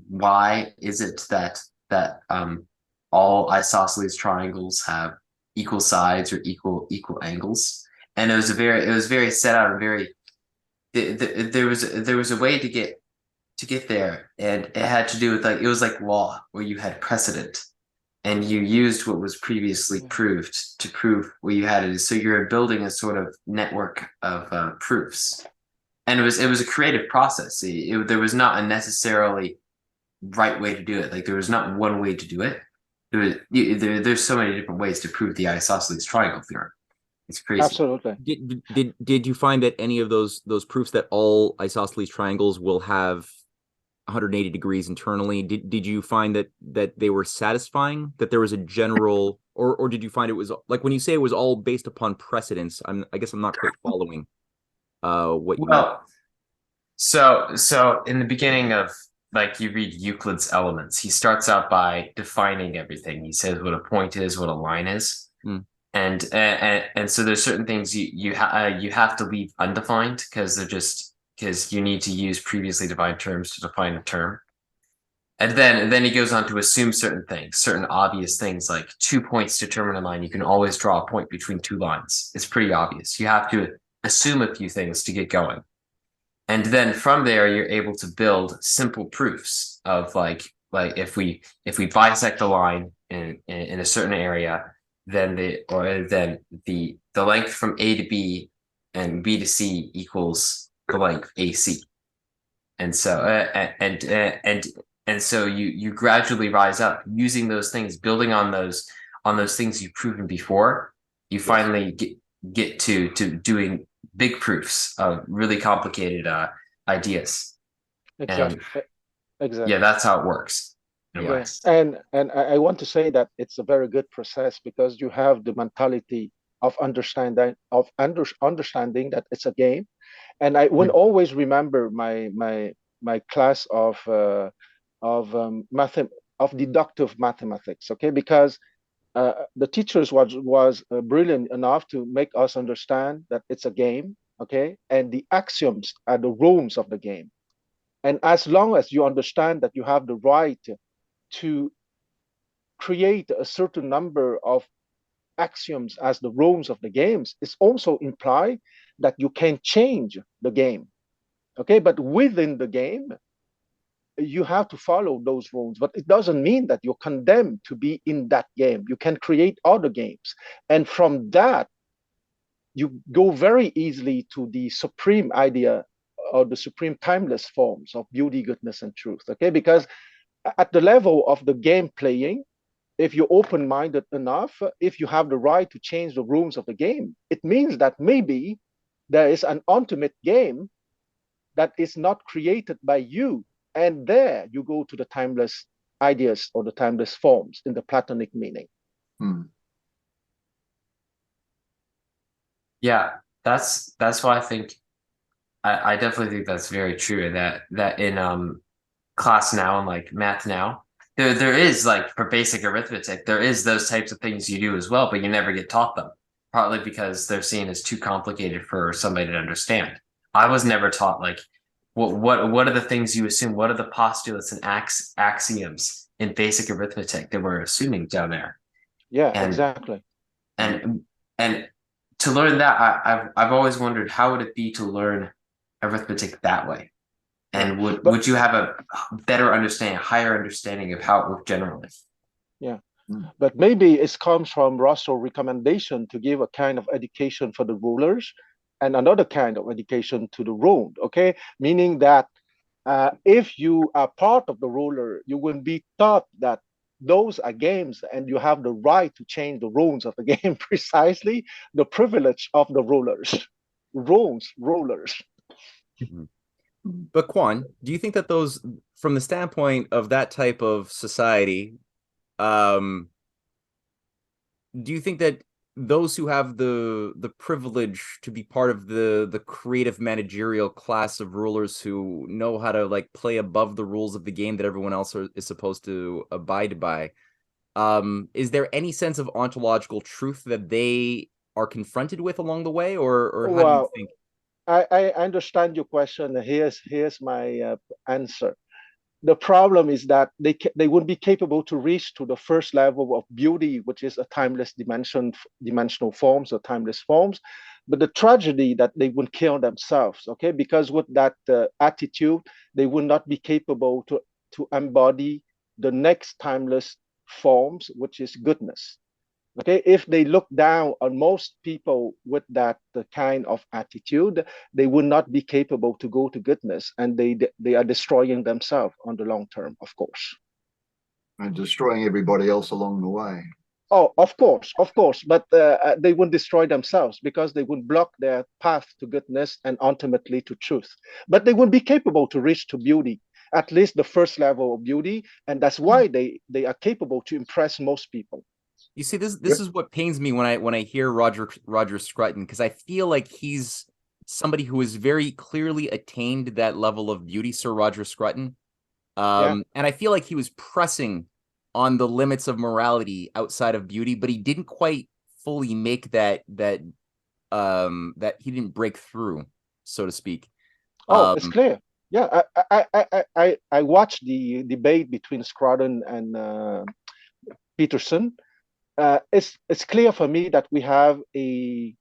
why is it that all isosceles triangles have equal sides or equal angles. And it was very set out and very there was a way to get there, and it had to do with it was like law, where you had precedent and you used what was previously proved to prove what you had. So you're building a sort of network of proofs, and it was a creative process. There was not a necessarily right way to do it. There was not one way to do it. There's so many different ways to prove the isosceles triangle theorem. It's crazy. Absolutely. Did you find that any of those proofs that all isosceles triangles will have 180 degrees internally, did you find that they were satisfying, that there was a general, or did you find it was when you say it was all based upon precedence? I guess I'm not quite following what you meant. So in the beginning of you read Euclid's Elements, he starts out by defining everything. He says what a point is, what a line is. And so there's certain things you have to leave undefined because you need to use previously defined terms to define a term. And then he goes on to assume certain things, certain obvious things, like 2 points determine a line. You can always draw a point between two lines. It's pretty obvious. You have to assume a few things to get going. And then from there, you're able to build simple proofs of like if we bisect a line in a certain area, then the length from A to B and B to C equals the length AC. And so and so you gradually rise up using those things, building on those things you've proven before. You finally get to doing big proofs of really complicated ideas. Exactly. And exactly. yeah, that's how it works. Yes. And I want to say that it's a very good process because you have the mentality of understanding that it's a game. And I will always remember my class of deductive mathematics, okay? Because the teachers was brilliant enough to make us understand that it's a game, okay? And the axioms are the rules of the game. And as long as you understand that you have the right to create a certain number of axioms as the rules of the games, it's also imply that you can change the game, okay? But within the game, you have to follow those rules, but it doesn't mean that you're condemned to be in that game. You can create other games. And from that, you go very easily to the supreme idea or the supreme timeless forms of beauty, goodness, and truth, okay? Because at the level of the game playing, if you're open-minded enough, if you have the right to change the rules of the game, it means that maybe there is an ultimate game that is not created by you. And there you go to the timeless ideas or the timeless forms in the Platonic meaning. Yeah, that's why I think I definitely think that's very true. That in class now and like math now, there is like for basic arithmetic, there is those types of things you do as well, but you never get taught them, partly because they're seen as too complicated for somebody to understand. I was never taught like what are the things you assume? What are the postulates and axioms in basic arithmetic that we're assuming down there? Yeah, exactly. And to learn that, I've always wondered how would it be to learn arithmetic that way, and would you have a better understanding, a higher understanding of how it worked generally? Yeah, but maybe it comes from Russell's recommendation to give a kind of education for the rulers and another kind of education to the ruled, okay? Meaning that if you are part of the ruler, you will be taught that those are games and you have the right to change the rules of the game, precisely the privilege of the rulers. Rulers. But Quan, do you think that those, from the standpoint of that type of society, do you think that those who have the privilege to be part of the creative managerial class of rulers who know how to like play above the rules of the game that everyone else is supposed to abide by, is there any sense of ontological truth that they are confronted with along the way, or how do you think? I understand your question. Here's my answer. The problem is that they wouldn't be capable to reach to the first level of beauty, which is a timeless dimensional forms or timeless forms. But the tragedy that they would kill themselves, okay? Because with that attitude, they would not be capable to embody the next timeless forms, which is goodness. Okay, if they look down on most people with that kind of attitude, they would not be capable to go to goodness, and they are destroying themselves on the long term, of course. And destroying everybody else along the way. Oh, of course, but they would destroy themselves because they would block their path to goodness and ultimately to truth. But they would be capable to reach to beauty, at least the first level of beauty, and that's why they are capable to impress most people. You see, this is what pains me when I hear Roger Scruton, because I feel like he's somebody who has very clearly attained that level of beauty, Sir Roger Scruton. And I feel like he was pressing on the limits of morality outside of beauty, but he didn't quite fully make that he didn't break through, so to speak. It's clear. Yeah, I watched the debate between Scruton and Peterson. It's clear for me that we have a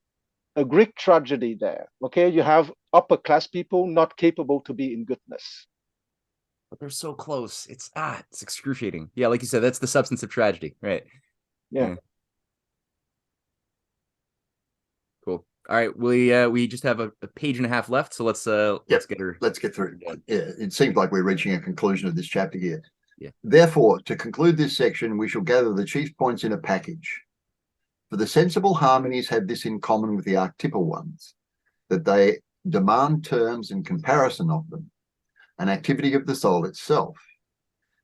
Greek tragedy there. Okay, you have upper class people not capable to be in goodness. But they're so close. It's excruciating. Yeah, like you said, that's the substance of tragedy, right? Yeah. Cool. All right, we just have a page and a half left, so let's get through. Yeah, it seems like we're reaching a conclusion of this chapter here. Yeah. Therefore, to conclude this section, we shall gather the chief points in a package. For the sensible harmonies have this in common with the archetypal ones, that they demand terms and comparison of them, an activity of the soul itself.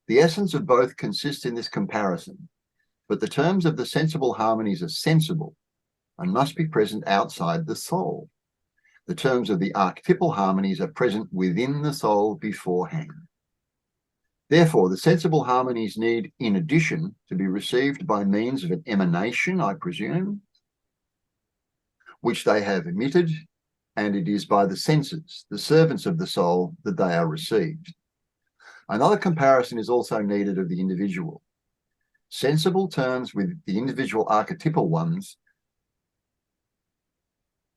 The essence of both consists in this comparison, but the terms of the sensible harmonies are sensible and must be present outside the soul. The terms of the archetypal harmonies are present within the soul beforehand. Therefore, the sensible harmonies need, in addition, to be received by means of an emanation, I presume, which they have emitted, and it is by the senses, the servants of the soul, that they are received. Another comparison is also needed of the individual. Sensible terms with the individual archetypal ones.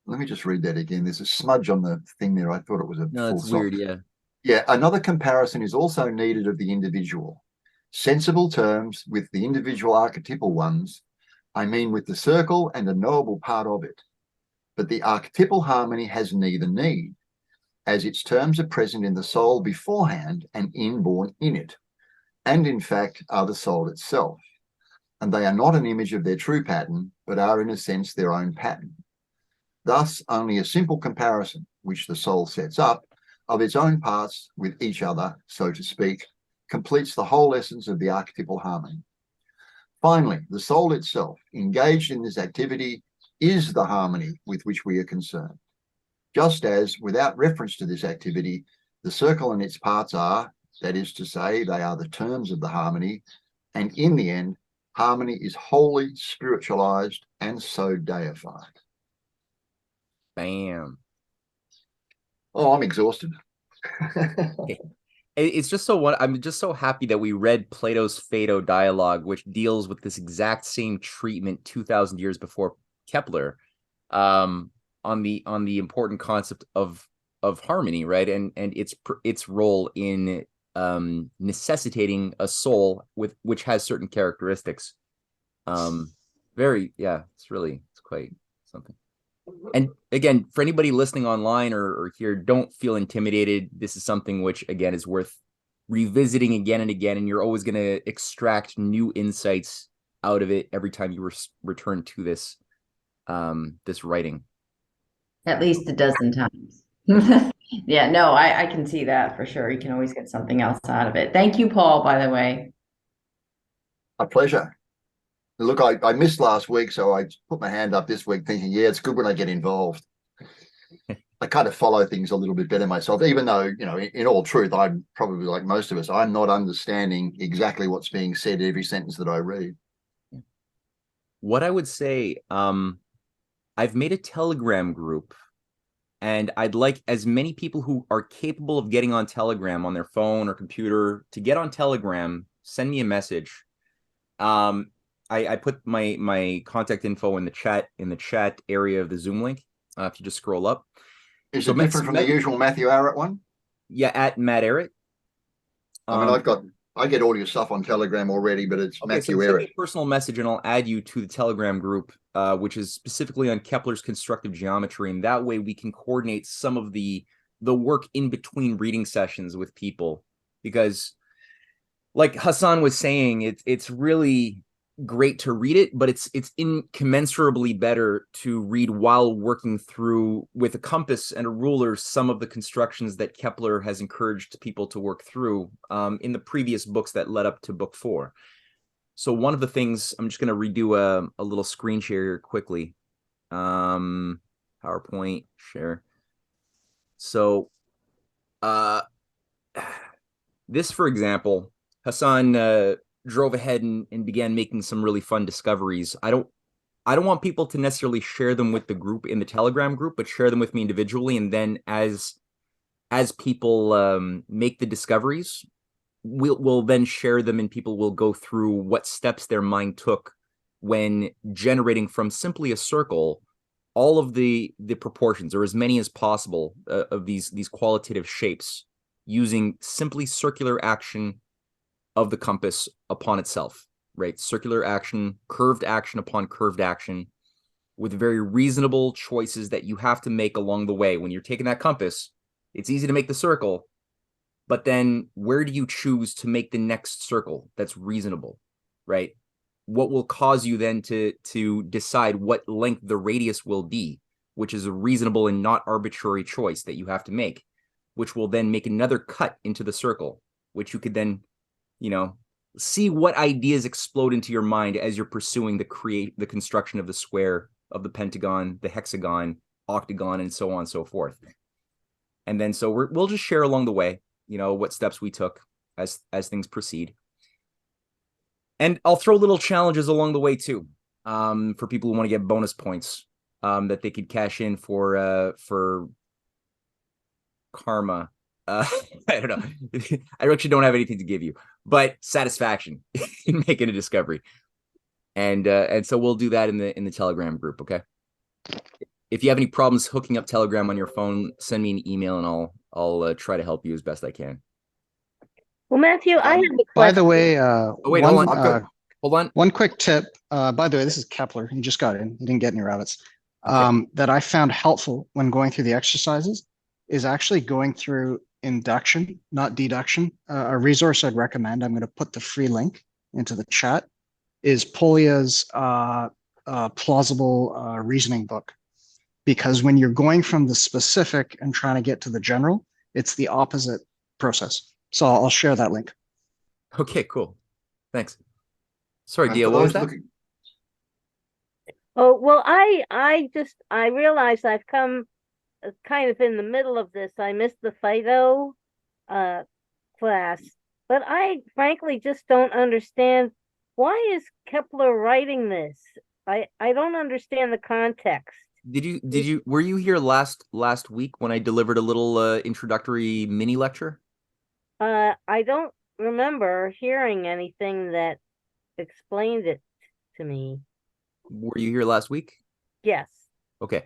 Let me just read that again. There's a smudge on the thing there. I thought it was a No, full it's stop. weird, yeah. Yeah, another comparison is also needed of the individual. Sensible terms with the individual archetypal ones, I mean with the circle and a knowable part of it. But the archetypal harmony has neither need, as its terms are present in the soul beforehand and inborn in it, and in fact are the soul itself. And they are not an image of their true pattern, but are in a sense their own pattern. Thus, only a simple comparison, which the soul sets up, of its own parts with each other, so to speak, completes the whole essence of the archetypal harmony. Finally, the soul itself, engaged in this activity, is the harmony with which we are concerned. Just as, without reference to this activity, the circle and its parts are, that is to say, they are the terms of the harmony, and in the end, harmony is wholly spiritualized and so deified. Bam. Oh, I'm exhausted. It's just I'm just so happy that we read Plato's Phaedo dialogue, which deals with this exact same treatment 2,000 years before Kepler, on the important concept of harmony, right? And its role in necessitating a soul which has certain characteristics. It's quite something. And again, for anybody listening online or here, don't feel intimidated. This is something which, again, is worth revisiting again and again, and you're always going to extract new insights out of it every time you return to this writing. At least a dozen times. Yeah, no, I can see that for sure. You can always get something else out of it. Thank you, Paul, by the way. A pleasure. Look, I missed last week, so I put my hand up this week thinking, yeah, it's good when I get involved. I kind of follow things a little bit better myself, even though, in all truth, I'm probably like most of us, I'm not understanding exactly what's being said every sentence that I read. What I would say, I've made a Telegram group, and I'd like as many people who are capable of getting on Telegram on their phone or computer to get on Telegram, send me a message. I put my contact info in the chat area of the Zoom link. If you just scroll up. Is it different from the usual Matthew Arrett one? Yeah, at Matt Arrett. I mean, I get all your stuff on Telegram already, but it's okay, Matthew so Arrett. Send me a personal message and I'll add you to the Telegram group, which is specifically on Kepler's constructive geometry, and that way we can coordinate some of the work in between reading sessions with people, because, like Hassan was saying, it's really great to read it, but it's incommensurably better to read while working through with a compass and a ruler some of the constructions that Kepler has encouraged people to work through in the previous books that led up to book 4. So one of the things, I'm just going to redo a little screen share here quickly. PowerPoint share. So this, for example, Hassan drove ahead and began making some really fun discoveries. I don't I don't want people to necessarily share them with the group in the Telegram group, but share them with me individually. And then as people make the discoveries, we'll then share them, and people will go through what steps their mind took when generating from simply a circle all of the proportions, or as many as possible, of these qualitative shapes, using simply circular action of the compass upon itself, right? Circular action, curved action upon curved action, with very reasonable choices that you have to make along the way. When you're taking that compass, it's easy to make the circle, but then where do you choose to make the next circle that's reasonable, right? What will cause you then to decide what length the radius will be, which is a reasonable and not arbitrary choice that you have to make, which will then make another cut into the circle, which you could then, see what ideas explode into your mind as you're pursuing the construction of the square, of the pentagon, the hexagon, octagon, and so on and so forth. And then so we'll just share along the way, what steps we took as things proceed. And I'll throw little challenges along the way too, for people who want to get bonus points, that they could cash in for karma. I don't know. I actually don't have anything to give you, but satisfaction in making a discovery. And so we'll do that in the Telegram group. Okay. If you have any problems hooking up Telegram on your phone, send me an email and I'll try to help you as best I can. Well, Matthew, I have a question. By the way, wait, hold on. Hold on. One quick tip. By the way, this is Kepler. He just got in. He didn't get any rabbits. Okay. That I found helpful when going through the exercises is actually going through induction, not deduction. A resource I'd recommend, I'm going to put the free link into the chat, is Polia's plausible reasoning book. Because when you're going from the specific and trying to get to the general, it's the opposite process. So I'll share that link. Okay, cool. Thanks. Sorry, Dia, what was that? Oh, well, I realized I've come kind of in the middle of this. I missed the Plato class, but I frankly just don't understand, why is Kepler writing this? I don't understand the context. Were you here last week when I delivered a little introductory mini lecture? I don't remember hearing anything that explained it to me. Were you here last week? Yes. Okay.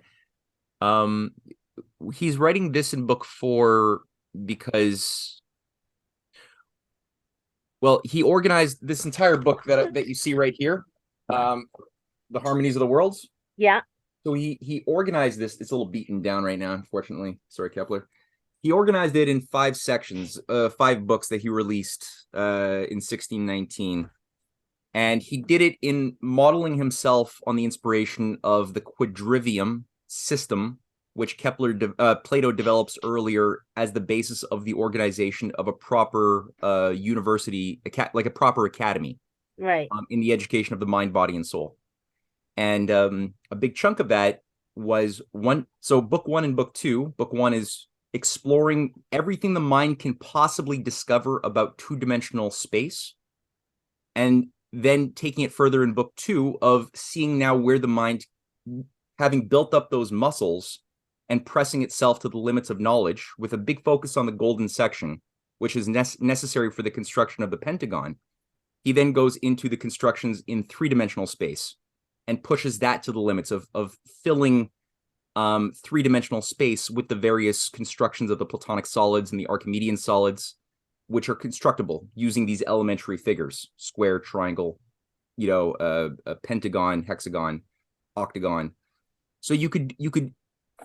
He's writing this in book 4 because, well, he organized this entire book that you see right here, the Harmonies of the Worlds. Yeah. So he organized this. It's a little beaten down right now, unfortunately. Sorry, Kepler. He organized it in 5 sections, 5 books that he released in 1619. And he did it in modeling himself on the inspiration of the quadrivium system, which Plato develops earlier as the basis of the organization of a proper university, like a proper academy, right? In the education of the mind, body, and soul. And a big chunk of that was book 1 and book 2. Book 1 is exploring everything the mind can possibly discover about 2-dimensional space, and then taking it further in book 2 of seeing now where the mind, having built up those muscles and pressing itself to the limits of knowledge, with a big focus on the golden section, which is necessary for the construction of the pentagon. He then goes into the constructions in 3-dimensional space and pushes that to the limits of filling 3-dimensional space with the various constructions of the Platonic solids and the Archimedean solids, which are constructible using these elementary figures: square, triangle, a pentagon, hexagon, octagon. So you could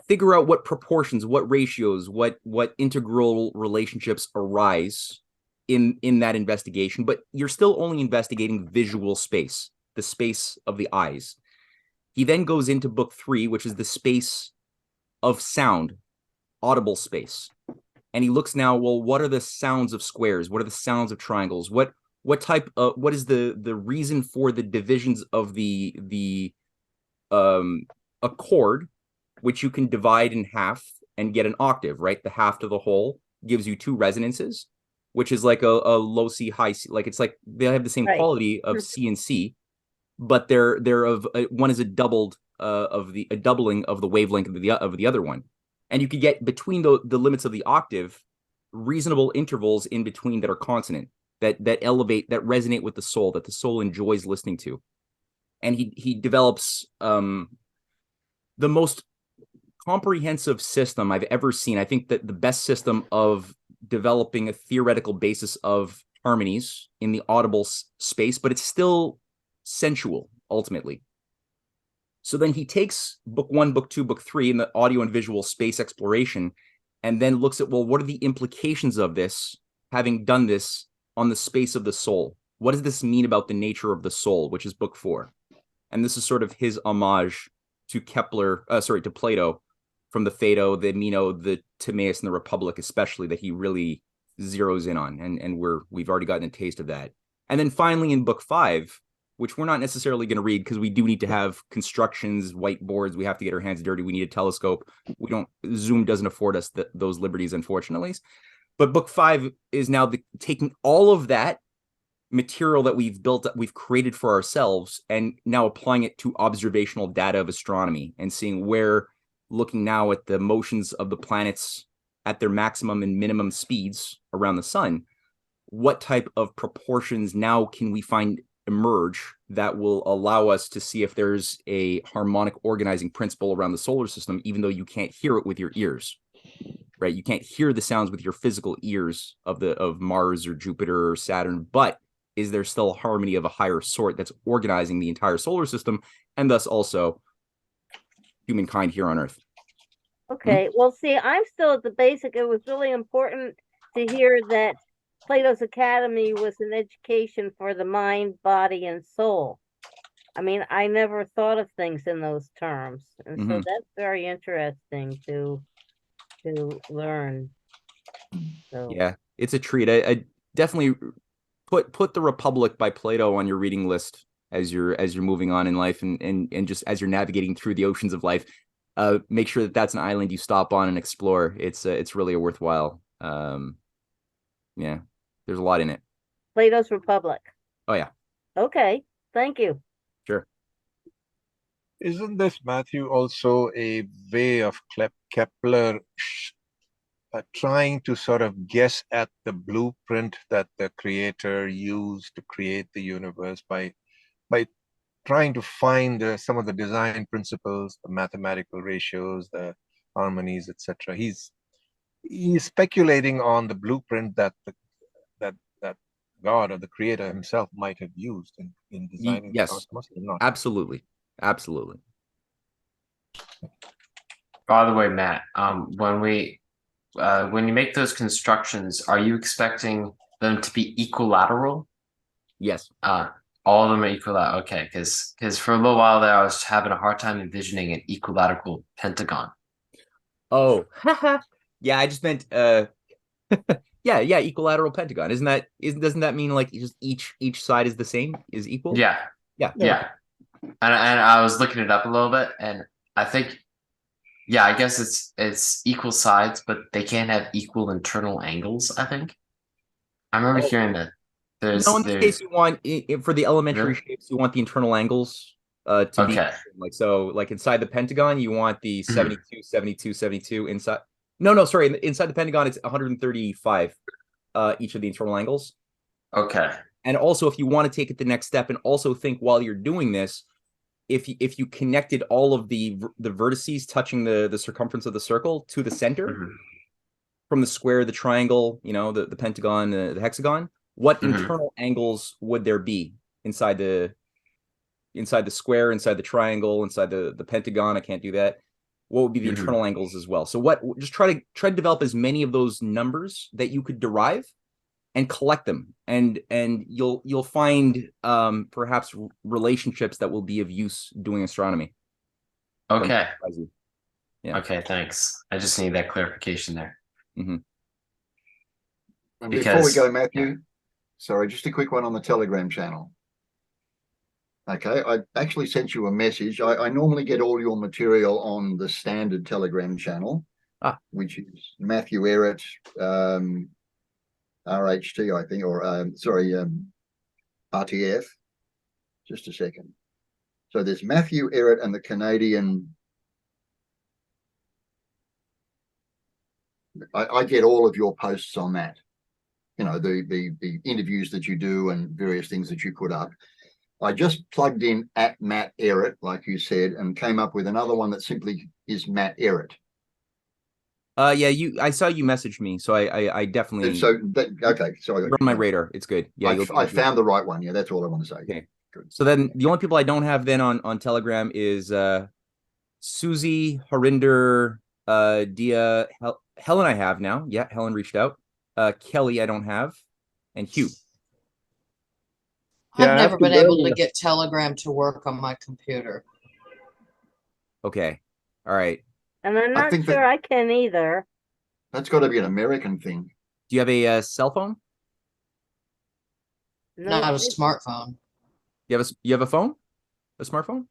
figure out what proportions, what ratios, what integral relationships arise in that investigation, but you're still only investigating visual space, the space of the eyes. He then goes into book 3, which is the space of sound, audible space. And he looks now, well, what are the sounds of squares? What are the sounds of triangles? What is the reason for the divisions of the a chord, which you can divide in half and get an octave, right? The half to the whole gives you 2 resonances, which is like a low C, high C. Like, it's like they have the same quality of C and C, but they're of one is a doubling of the wavelength of the other one, and you could get between the limits of the octave reasonable intervals in between that are consonant, that elevate, that resonate with the soul, that the soul enjoys listening to. And he develops the most comprehensive system I've ever seen. I think that the best system of developing a theoretical basis of harmonies in the audible space, but it's still sensual ultimately. So then he takes book 1, book 2, book 3 in the audio and visual space exploration, and then looks at, well, what are the implications of this, having done this, on the space of the soul? What does this mean about the nature of the soul, which is book 4? And this is sort of his homage to to Plato, from the Phaedo, the Meno, the Timaeus, and the Republic, especially, that he really zeroes in on, and we've already gotten a taste of that. And then finally in book 5, which we're not necessarily going to read because we do need to have constructions, whiteboards, we have to get our hands dirty, we need a telescope. Zoom doesn't afford us those liberties, unfortunately. But book 5 is now taking all of that material that we've created for ourselves, and now applying it to observational data of astronomy, and seeing where, looking now at the motions of the planets at their maximum and minimum speeds around the sun, what type of proportions now can we find emerge that will allow us to see if there's a harmonic organizing principle around the solar system, even though you can't hear it with your ears, right? You can't hear the sounds with your physical ears of Mars or Jupiter or Saturn, but is there still harmony of a higher sort that's organizing the entire solar system, and thus also humankind here on Earth? Okay, well, see, I'm still at the basic. It was really important to hear that Plato's Academy was an education for the mind, body, and soul. I mean, I never thought of things in those terms, and so that's very interesting to learn. So yeah, it's a treat. I definitely put the Republic by Plato on your reading list as you're moving on in life, and just as you're navigating through the oceans of life. Make sure that that's an island you stop on and explore. It's really a worthwhile. Yeah, there's a lot in it. Plato's Republic. Oh yeah. Okay, thank you. Sure. Isn't this, Matthew, also a way of Kepler trying to sort of guess at the blueprint that the creator used to create the universe by trying to find some of the design principles, the mathematical ratios, the harmonies, etc. He's speculating on the blueprint that God or the creator himself might have used in designing the cosmos, or not? Absolutely. By the way, Matt, when you make those constructions, are you expecting them to be equilateral? Yes. All of them are equilateral. Okay, because for a little while there, I was having a hard time envisioning an equilateral pentagon. Oh, yeah. I just meant yeah, equilateral pentagon. Doesn't that mean like just each side is the same, is equal? Yeah. And I was looking it up a little bit, and I think, yeah, I guess it's equal sides, but they can't have equal internal angles, I think. I remember hearing that. In this case, you want, for the elementary shapes, you want the internal angles to be like inside the pentagon, you want the 72, 72, 72 inside. No, sorry. Inside the pentagon, it's 135 each of the internal angles. Okay. And also, if you want to take it the next step and also think while you're doing this, if you connected all of the vertices touching the circumference of the circle to the center, from the square, the triangle, the pentagon, the hexagon, what internal angles would there be inside the square, inside the triangle, inside the pentagon? I can't do that. What would be the internal angles as well? So just try to develop as many of those numbers that you could derive and collect them, and you'll find perhaps relationships that will be of use doing astronomy. Okay. Yeah. Okay, thanks. I just need that clarification there. And before we go, Matthew, sorry, just a quick one on the Telegram channel. Okay, I actually sent you a message. I normally get all your material on the standard Telegram channel, which is Matthew Ehret, RHT, I think, or RTF. Just a second. So there's Matthew Ehret and the Canadian. I get all of your posts on that. You know, the interviews that you do and various things that you put up. I just plugged in at Matt Ehret, like you said, and came up with another one that simply is Matt Ehret. Yeah, I saw you messaged me, so I definitely. So okay, so you're on my radar. It's good. Yeah, I found the right one. Yeah, that's all I want to say. Okay, good. So then the only people I don't have then on Telegram is Susie, Harinder, Dia, Helen. I have now. Yeah, Helen reached out. Kelly, I don't have, and Hugh. I've never been able to get Telegram to work on my computer. Okay, all right. And I'm not sure I can either. That's got to be an American thing. Do you have a cell phone? No, not a smartphone. You have a phone? A smartphone?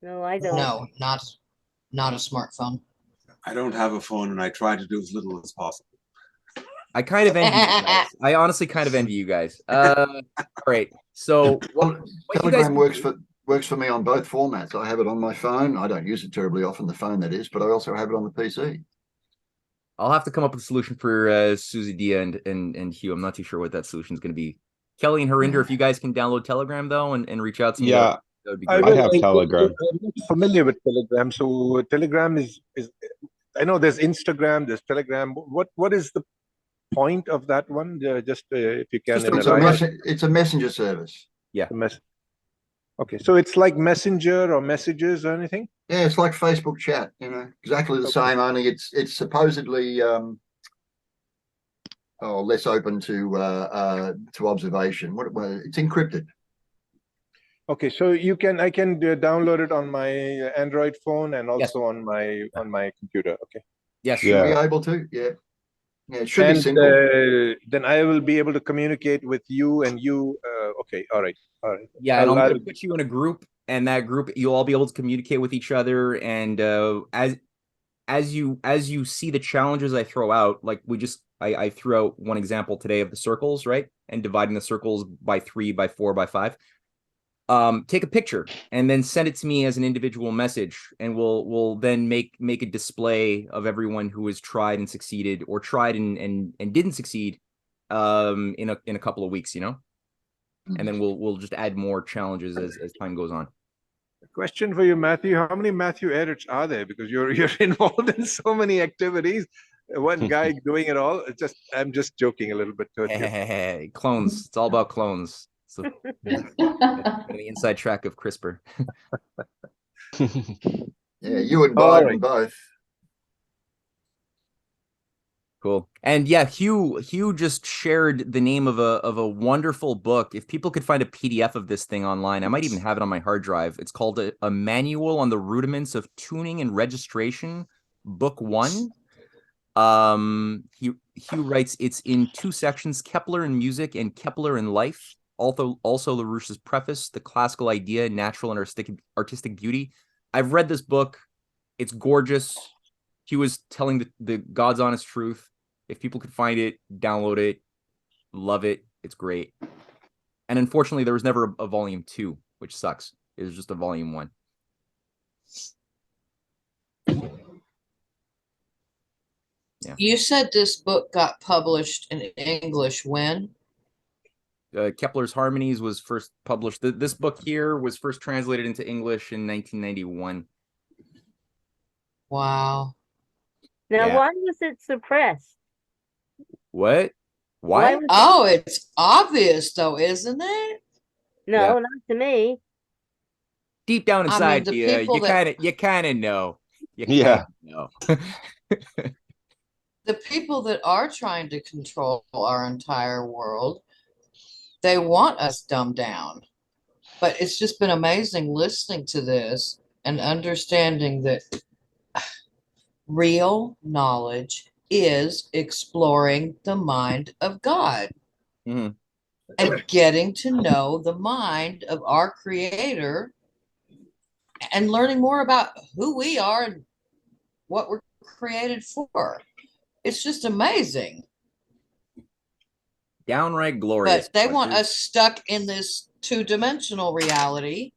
No, I don't. No, not a smartphone. I don't have a phone, and I try to do as little as possible. I kind of envy you guys. I honestly kind of envy you guys. All right. So Telegram works for me on both formats. I have it on my phone. I don't use it terribly often, the phone that is, but I also have it on the PC. I'll have to come up with a solution for Susie, Dia, and Hugh. I'm not too sure what that solution is going to be. Kelly and Harinder, if you guys can download Telegram though and reach out to me, that would be great. I have Telegram. I'm not familiar with Telegram, so Telegram is. I know there's Instagram, there's Telegram. What is the point of that one? Just if you can. It's a messenger service. Yeah. Okay, so it's like Messenger or messages or anything? Yeah, it's like Facebook chat, you know, exactly the same, only it's supposedly less open to observation. It's encrypted. Okay, so I can download it on my Android phone and also on my computer. Okay. Yes, you'll be able to. Yeah. Yeah, it should be simple. Then I will be able to communicate with you and you. Okay, all right. Yeah, and I'm going to put you in a group, and that group you'll all be able to communicate with each other. And as you see the challenges I throw out, like I threw out one example today of the circles, right? And dividing the circles by 3, by 4, by 5. Take a picture and then send it to me as an individual message, and we'll then make a display of everyone who has tried and succeeded, or tried and didn't succeed in a couple of weeks, you know. And then we'll just add more challenges as time goes on. Question for you, Matthew. How many Matthew Ehrets are there? Because you're involved in so many activities. One guy doing it all. I'm just joking a little bit. Hey, clones. It's all about clones. So the inside track of CRISPR. Yeah, you and Biden both. Cool. And yeah, Hugh just shared the name of a wonderful book. If people could find a PDF of this thing online, I might even have it on my hard drive. It's called a Manual on the Rudiments of Tuning and Registration, Book 1. Hugh writes it's in 2 sections: Kepler and Music and Kepler and Life. Also LaRouche's preface, The Classical Idea, Natural and Artistic Beauty. I've read this book. It's gorgeous. Hugh was telling the God's honest truth. If people could find it, download it, love it. It's great. And unfortunately, there was never a volume 2, which sucks. It was just a volume 1. Yeah. You said this book got published in English when? Kepler's Harmonies was first published. This book here was first translated into English in 1991. Wow. Now, why was it suppressed? What? Why? It's obvious though, isn't it? No, not to me. Deep down inside, you kind of know. Know. The people that are trying to control our entire world, they want us dumbed down. But it's just been amazing listening to this and understanding that real knowledge is exploring the mind of God and getting to know the mind of our Creator and learning more about who we are and what we're created for. It's just amazing. Downright glorious. But they want us stuck in this 2-dimensional reality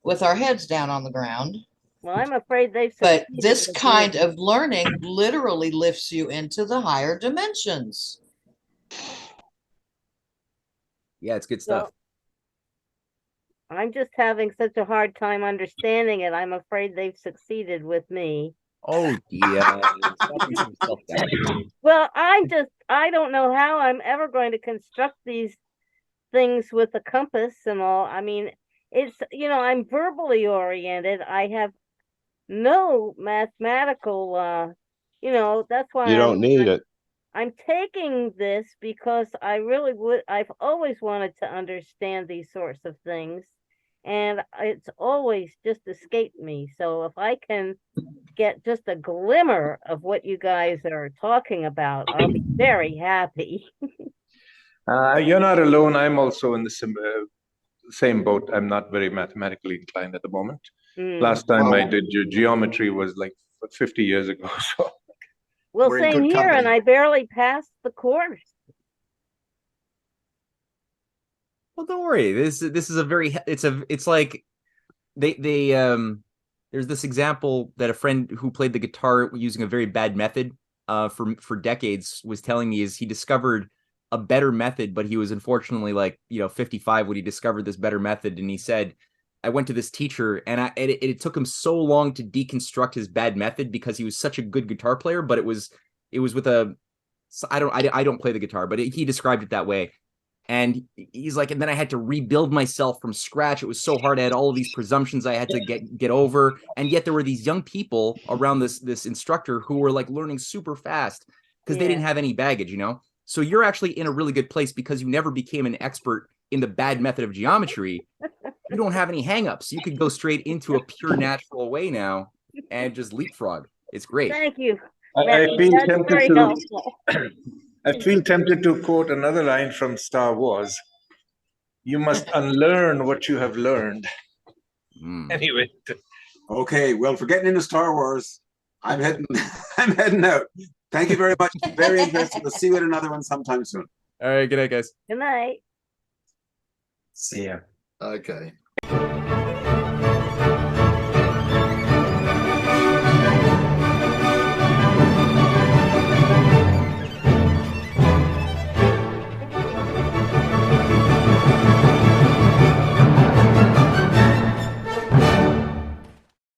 with our heads down on the ground. Well, I'm afraid they've But succeeded this with kind me. of learning literally lifts you into the higher dimensions. Yeah, it's good stuff. So, I'm just having such a hard time understanding it. I'm afraid they've succeeded with me. Oh, yeah. Stop beating yourself down. Well, I don't know how I'm ever going to construct these things with a compass and all. I mean, it's, I'm verbally oriented. I have no mathematical, that's why You don't need it. I'm taking this because I've always wanted to understand these sorts of things, and it's always just escaped me. So if I can get just a glimmer of what you guys are talking about, I'll be very happy. You're not alone. I'm also in the same boat. I'm not very mathematically inclined at the moment. Last time I did geometry was like 50 years ago. So. Well, same here, and I barely passed the course. Well, don't worry. This is a very it's like they there's this example that a friend who played the guitar using a very bad method for decades was telling me is he discovered a better method, but he was unfortunately 55 when he discovered this better method, and he said, I went to this teacher and it took him so long to deconstruct his bad method because he was such a good guitar player, but it was with I don't play the guitar, but he described it that way. And he's like, and then I had to rebuild myself from scratch. It was so hard. I had all of these presumptions I had to get over. And yet there were these young people around this instructor who were like learning super fast because they didn't have any baggage, So you're actually in a really good place because you never became an expert in the bad method of geometry. You don't have any hangups. You could go straight into a pure natural way now and just leapfrog. It's great. Thank you. I feel tempted to. Helpful. I feel tempted to quote another line from Star Wars. You must unlearn what you have learned. Anyway. Okay, well, for getting into Star Wars, I'm heading out. Thank you very much. Very interesting. We'll see you at another one sometime soon. All right, good night, guys. Good night. See ya. Okay.